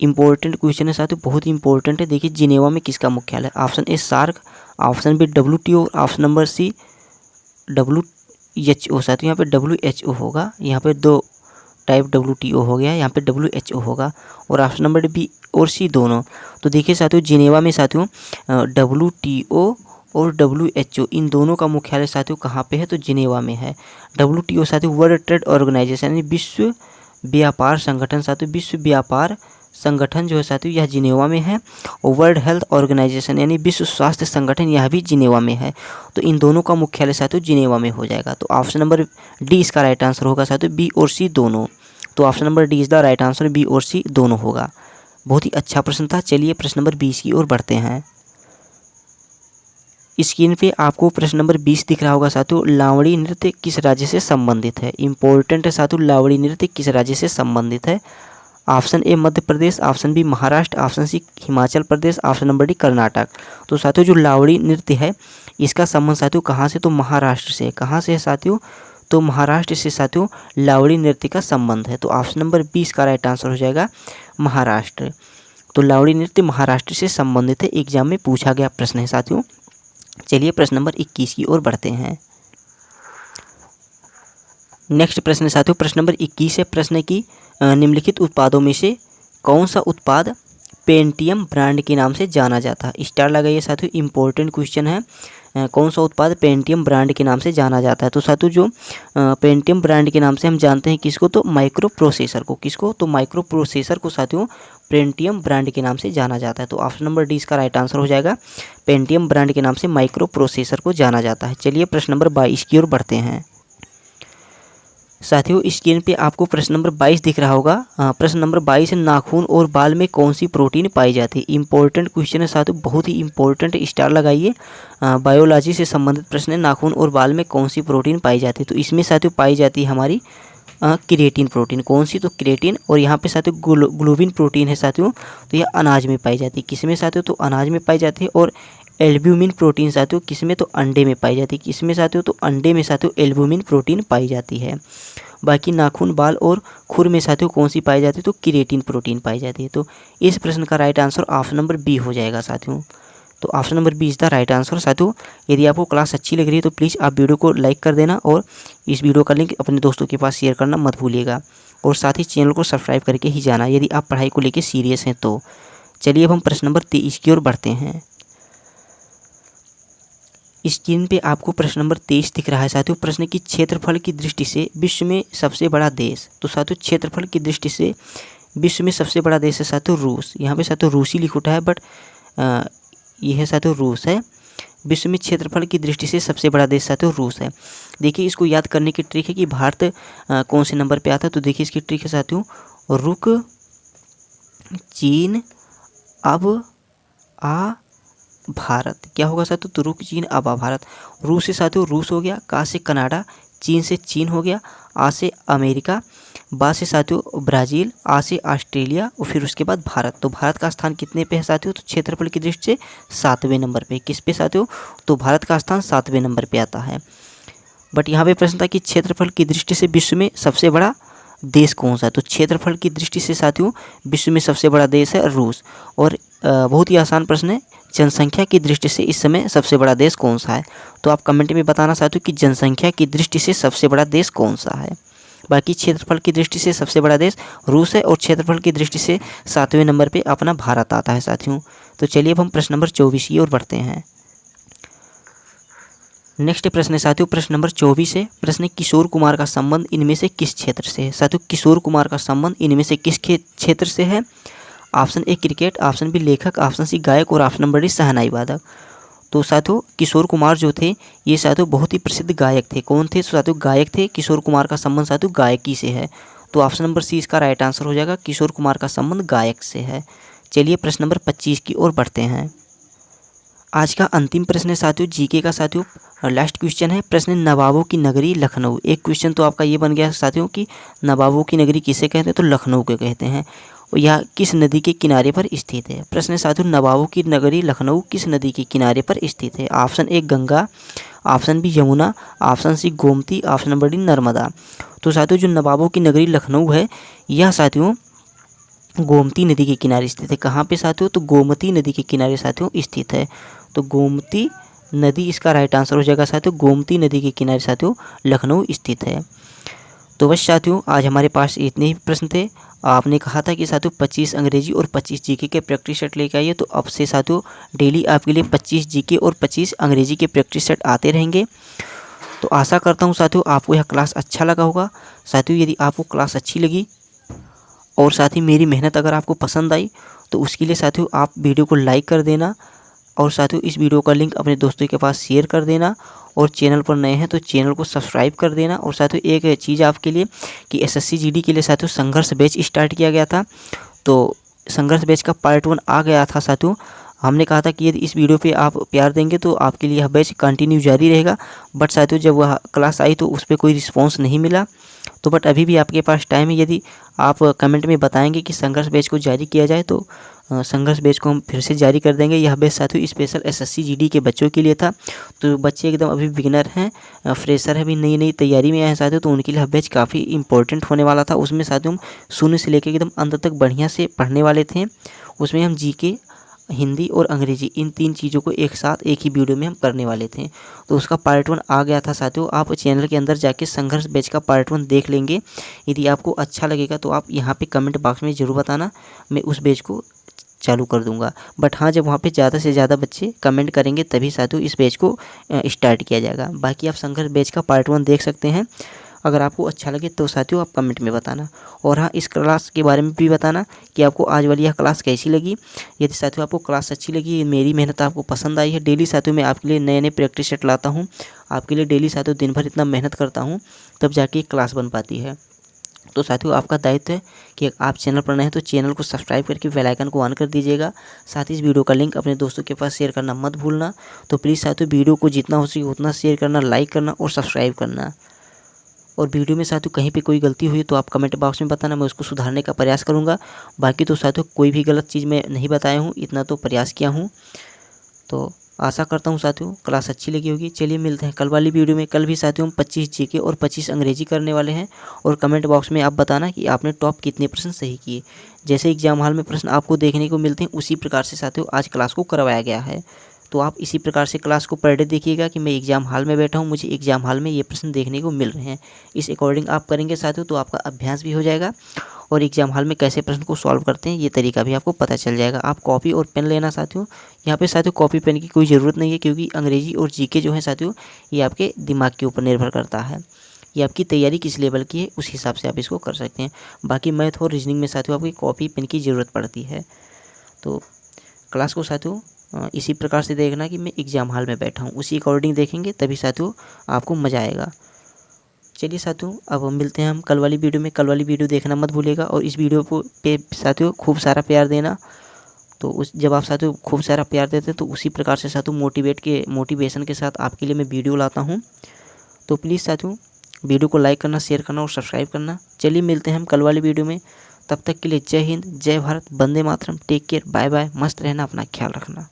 इंपॉर्टेंट क्वेश्चन है साथियों, बहुत ही इंपॉर्टेंट है। देखिए जिनेवा में किसका मुख्यालय? Option A SAARC, option B WTO, option number C WHO। साथियों यहाँ पे WHO होगा, यहाँ पे 2 टाइप WTO हो गया, यहाँ पे WHO होगा और ऑप्शन नंबर बी और सी दोनों। तो देखिए साथियों जिनेवा में साथियों WTO और WHO इन दोनों का मुख्यालय साथियों कहाँ पे है? तो जिनेवा में है। WTO साथियों वर्ल्ड ट्रेड ऑर्गेनाइजेशन यानी विश्व व्यापार संगठन साथियों, विश्व व्यापार संगठन जो है साथियों यह जिनेवा में है। और वर्ल्ड हेल्थ ऑर्गेनाइजेशन यानी विश्व स्वास्थ्य संगठन यह भी जिनेवा में है। तो इन दोनों का मुख्यालय साथियों जिनेवा में हो जाएगा। तो ऑप्शन नंबर डी इसका राइट आंसर होगा साथियों, बी और सी दोनों। तो option number D is the right answer, B और सी दोनों होगा। बहुत ही अच्छा प्रश्न था। चलिए प्रश्न नंबर 20 की ओर बढ़ते हैं। स्क्रीन पे आपको प्रश्न नंबर 20 दिख रहा होगा साथियों। लावणी नृत्य किस राज्य से संबंधित है? इंपॉर्टेंट है साथियों, लावणी नृत्य किस राज्य से संबंधित है? Option A Madhya Pradesh, option B Maharashtra, option C Himachal Pradesh, option number D Karnataka. तो साथियों जो लावणी नृत्य है इसका संबंध साथियों कहाँ से? तो महाराष्ट्र से। कहाँ से है साथियों? तो महाराष्ट्र से साथियों लावणी नृत्य का संबंध है। तो ऑप्शन नंबर 20 का राइट आंसर हो जाएगा महाराष्ट्र। तो लावणी नृत्य महाराष्ट्र से संबंधित है, एग्जाम में पूछा गया प्रश्न है साथियों। चलिए प्रश्न नंबर 21 की ओर बढ़ते हैं। नेक्स्ट प्रश्न है साथियों, प्रश्न नंबर 21 है। प्रश्न की निम्नलिखित उत्पादों में से कौन सा उत्पाद पेंटियम ब्रांड के नाम से जाना जाता है? स्टार लगाइए साथियों, इंपॉर्टेंट क्वेश्चन है। कौन सा उत्पाद पेंटियम ब्रांड के नाम से जाना जाता है? तो साथियों जो पेंटियम ब्रांड के नाम से हम जानते हैं किसको? तो माइक्रो प्रोसेसर को। किसको? तो माइक्रो प्रोसेसर को साथियों पेंटियम ब्रांड के नाम से जाना जाता है। तो ऑप्शन नंबर डी इसका राइट आंसर हो जाएगा। पेंटियम ब्रांड के नाम से माइक्रो प्रोसेसर को जाना जाता है। चलिए प्रश्न नंबर 22 की ओर बढ़ते हैं। साथियों स्क्रीन पे आपको प्रश्न नंबर 22 दिख रहा होगा। प्रश्न नंबर 22 है, नाखून और बाल में कौन सी प्रोटीन पाई जाती है? इंपॉर्टेंट क्वेश्चन है साथियों, बहुत ही इंपॉर्टेंट, स्टार लगाइए। बायोलॉजी से संबंधित प्रश्न है। नाखून और बाल में कौन सी प्रोटीन पाई जाती है? तो इसमें साथियों पाई जाती है हमारी क्रिएटिन प्रोटीन। कौन सी? तो क्रिएटिन। और यहाँ पे साथियों ग्लोबिन प्रोटीन है साथियों, तो यह अनाज में पाई जाती है। किस में साथियों? तो अनाज में पाई जाती है। और एल्ब्यूमिन प्रोटीन साथियों किस में? तो अंडे में पाई जाती है। किस में साथियों? तो अंडे में साथियों एल्ब्यूमिन प्रोटीन पाई जाती है। बाकी नाखून, बाल और खुर में साथियों कौन सी पाई जाती है? तो क्रिएटिन प्रोटीन पाई जाती है। तो इस प्रश्न का right answer option number B हो जाएगा साथियों। तो option number B is the right answer. साथियों यदि आपको क्लास अच्छी लग रही है तो प्लीज़ आप वीडियो को लाइक कर देना और इस वीडियो का लिंक अपने दोस्तों के पास शेयर करना मत भूलिएगा। और साथ ही चैनल को सब्सक्राइब करके ही जाना यदि आप पढ़ाई को लेकर सीरियस हैं तो। चलिए अब हम प्रश्न नंबर 23 की ओर बढ़ते हैं। स्क्रीन पे आपको प्रश्न नंबर 23 दिख रहा है साथियों। प्रश्न की क्षेत्रफल की दृष्टि से विश्व में सबसे बड़ा देश। तो साथियों क्षेत्रफल की दृष्टि से विश्व में सबसे बड़ा देश है साथियों रूस। यहाँ पे साथियों रूसी लिख उठा है बट यह है साथियों रूस है। विश्व में क्षेत्रफल की दृष्टि से सबसे बड़ा देश साथियों रूस है। देखिए इसको याद करने की ट्रिक है कि भारत कौन से नंबर पे आता है। तो देखिए इसकी ट्रिक है साथियों, रुक, चीन, अब, आ, भारत। क्या होगा साथियों? तो रुक, चीन, अब, आ, भारत। रूस से साथियों रूस हो गया, का से कनाडा, चीन से चीन हो गया, आ से अमेरिका, बा से साथियों ब्राज़ील, आ से ऑस्ट्रेलिया और फिर उसके बाद भारत। तो भारत का स्थान कितने पे है साथियों? तो क्षेत्रफल की दृष्टि से 7वें नंबर पे। किस पे साथियों? तो भारत का स्थान 7वें नंबर पे आता है। बट यहाँ पे प्रश्न था कि क्षेत्रफल की दृष्टि से विश्व में सबसे बड़ा देश कौन सा है? तो क्षेत्रफल की दृष्टि से साथियों विश्व में सबसे बड़ा देश है रूस। और बहुत ही आसान प्रश्न है, जनसंख्या की दृष्टि से इस समय सबसे बड़ा देश कौन सा है? तो आप कमेंट में बताना चाहते हो कि जनसंख्या की दृष्टि से सबसे बड़ा देश कौन सा है। बाकी क्षेत्रफल की दृष्टि से सबसे बड़ा देश रूस है और क्षेत्रफल की दृष्टि से 7वें नंबर पे अपना भारत आता है साथियों। तो चलिए अब हम प्रश्न नंबर 24 की ओर बढ़ते हैं। नेक्स्ट प्रश्न है साथियों, प्रश्न नंबर 24 है। प्रश्न किशोर कुमार का संबंध इनमें से किस क्षेत्र से है? साथियों किशोर कुमार का संबंध इनमें से किस क्षेत्र से है? Option A cricket, option B लेखक, ऑप्शन सी गायक और ऑप्शन नंबर डी शहनाई वादक। तो साथियों किशोर कुमार जो थे ये साथियों बहुत ही प्रसिद्ध गायक थे। कौन थे? तो साथियों गायक थे। किशोर कुमार का संबंध साथियों गायकी से है। तो ऑप्शन नंबर सी इसका राइट आंसर हो जाएगा, किशोर कुमार का संबंध गायक से है। चलिए प्रश्न नंबर 25 की ओर बढ़ते हैं। आज का अंतिम प्रश्न है साथियों जीके का साथियों, लास्ट क्वेश्चन है। प्रश्न नवाबों की नगरी लखनऊ। एक क्वेश्चन तो आपका ये बन गया साथियों कि नवाबों की नगरी किसे कहते हैं? तो लखनऊ को कहते हैं। और यह किस नदी के किनारे पर स्थित है? प्रश्न है साथियों नवाबों की नगरी लखनऊ किस नदी के किनारे पर स्थित है? Option A Ganga, option B Yamuna, option C Gomti, option number D Narmada. तो साथियों जो नवाबों की नगरी लखनऊ है यह साथियों गोमती नदी के किनारे स्थित है। कहाँ पे साथियों? तो गोमती नदी के किनारे साथियों स्थित है। तो गोमती नदी इसका राइट आंसर हो जाएगा साथियों। गोमती नदी के किनारे साथियों लखनऊ स्थित है। तो बस साथियों आज हमारे पास इतने ही प्रश्न थे। आपने कहा था कि साथियों 25 अंग्रेजी और 25 जीके के प्रैक्टिस सेट लेके आइए। तो अब से साथियों डेली आपके लिए 25 जीके और 25 अंग्रेजी के प्रैक्टिस सेट आते रहेंगे। तो आशा करता हूँ साथियों आपको यह क्लास अच्छा लगा होगा। साथियों यदि आपको क्लास अच्छी लगी और साथ ही मेरी मेहनत अगर आपको पसंद आई तो उसके लिए साथियों आप वीडियो को लाइक कर देना और साथियों इस वीडियो का लिंक अपने दोस्तों के पास शेयर कर देना। और चैनल पर नए हैं तो चैनल को सब्सक्राइब कर देना। और साथियों एक चीज़ आपके लिए कि एसएससी जीडी के लिए साथियों संघर्ष बैच स्टार्ट किया गया था। तो संघर्ष बैच का पार्ट 1 आ गया था साथियों। हमने कहा था कि यदि इस वीडियो पे आप प्यार देंगे तो आपके लिए यह बैच कंटिन्यू जारी रहेगा। बट साथियों जब वह क्लास आई तो उस पर कोई रिस्पॉन्स नहीं मिला। तो बट अभी भी आपके पास टाइम है, यदि आप कमेंट में बताएंगे कि संघर्ष बैच को जारी किया जाए तो संघर्ष बैच को हम फिर से जारी कर देंगे। यह बैच साथियों स्पेशल SSC GD के बच्चों के लिए था। तो बच्चे एकदम अभी बिगिनर हैं, फ्रेशर है, अभी नई नई तैयारी में आए हैं साथियों, तो उनके लिए यह बैच काफ़ी इंपॉर्टेंट होने वाला था। उसमें साथियों हम शून्य से लेकर एकदम अंत तक बढ़िया से पढ़ने वाले थे। उसमें हम GK, हिंदी और अंग्रेजी इन 3 चीज़ों को एक साथ एक ही वीडियो में हम करने वाले थे। तो उसका पार्ट 1 आ गया था साथियों। आप चैनल के अंदर जाके संघर्ष बैच का पार्ट 1 देख लेंगे। यदि आपको अच्छा लगेगा तो आप यहाँ पे कमेंट बॉक्स में ज़रूर बताना, मैं उस बैच को चालू कर दूंगा। बट हाँ, जब वहाँ पे ज़्यादा से ज़्यादा बच्चे कमेंट करेंगे तभी साथियों इस बैच को स्टार्ट किया जाएगा। बाकी आप संघर्ष बैच का पार्ट 1 देख सकते हैं। अगर आपको अच्छा लगे तो साथियों आप कमेंट में बताना। और हाँ, इस क्लास के बारे में भी बताना कि आपको आज वाली यह क्लास कैसी लगी। यदि साथियों आपको क्लास अच्छी लगी, मेरी मेहनत आपको पसंद आई है, डेली साथियों मैं आपके लिए नए नए प्रैक्टिस सेट लाता हूँ, आपके लिए डेली साथियों दिन भर इतना मेहनत करता हूँ, तब जाके क्लास बन पाती है। तो साथियों आपका दायित्व है कि आप चैनल पर नए हैं तो चैनल को सब्सक्राइब करके बेल आइकन को ऑन कर दीजिएगा। साथ ही इस वीडियो का लिंक अपने दोस्तों के पास शेयर करना मत भूलना। तो प्लीज़ साथियों वीडियो को जितना हो सके उतना शेयर करना, लाइक करना और सब्सक्राइब करना। और वीडियो में साथियों कहीं पे कोई गलती हुई तो आप कमेंट बॉक्स में बताना, मैं उसको सुधारने का प्रयास करूँगा। बाकी तो साथियों कोई भी गलत चीज़ मैं नहीं बताया हूँ, इतना तो प्रयास किया हूँ। तो आशा करता हूँ साथियों क्लास अच्छी लगी होगी। चलिए मिलते हैं कल वाली वीडियो में। कल भी साथियों हम 25 GK और 25 अंग्रेजी करने वाले हैं। और कमेंट बॉक्स में आप बताना कि आपने टॉप कितने प्रश्न सही किए। जैसे एग्जाम हॉल में प्रश्न आपको देखने को मिलते हैं उसी प्रकार से साथियों आज क्लास को करवाया गया है। तो आप इसी प्रकार से क्लास को पर डे देखिएगा कि मैं एग्जाम हॉल में बैठा हूँ, मुझे एग्जाम हॉल में ये प्रश्न देखने को मिल रहे हैं। इस अकॉर्डिंग आप करेंगे साथियों तो आपका अभ्यास भी हो जाएगा और एग्जाम हॉल में कैसे प्रश्न को सॉल्व करते हैं ये तरीका भी आपको पता चल जाएगा। आप कॉपी और पेन लेना साथियों। यहाँ पे साथियों कॉपी पेन की कोई ज़रूरत नहीं है, क्योंकि अंग्रेजी और GK जो है साथियों ये आपके दिमाग के ऊपर निर्भर करता है। ये आपकी तैयारी किस लेवल की है उस हिसाब से आप इसको कर सकते हैं। बाकी मैथ और रीजनिंग में साथियों आपकी कॉपी पेन की ज़रूरत पड़ती है। तो क्लास को साथियों इसी प्रकार से देखना कि मैं एग्जाम हॉल में बैठा हूँ, उसी अकॉर्डिंग देखेंगे तभी साथियों आपको मज़ा आएगा। चलिए साथियों अब मिलते हैं हम कल वाली वीडियो में। कल वाली वीडियो देखना मत भूलिएगा और इस वीडियो को पे साथियों खूब सारा प्यार देना। तो उस जब आप साथियों खूब सारा प्यार देते हैं तो उसी प्रकार से साथियों मोटिवेशन के साथ आपके लिए मैं वीडियो लाता हूँ। तो प्लीज़ साथियों वीडियो को लाइक करना, शेयर करना और सब्सक्राइब करना। चलिए मिलते हैं हम कल वाली वीडियो में। तब तक के लिए जय हिंद, जय Bharat, Vande Mataram, take care, bye bye, मस्त रहना, अपना ख्याल रखना।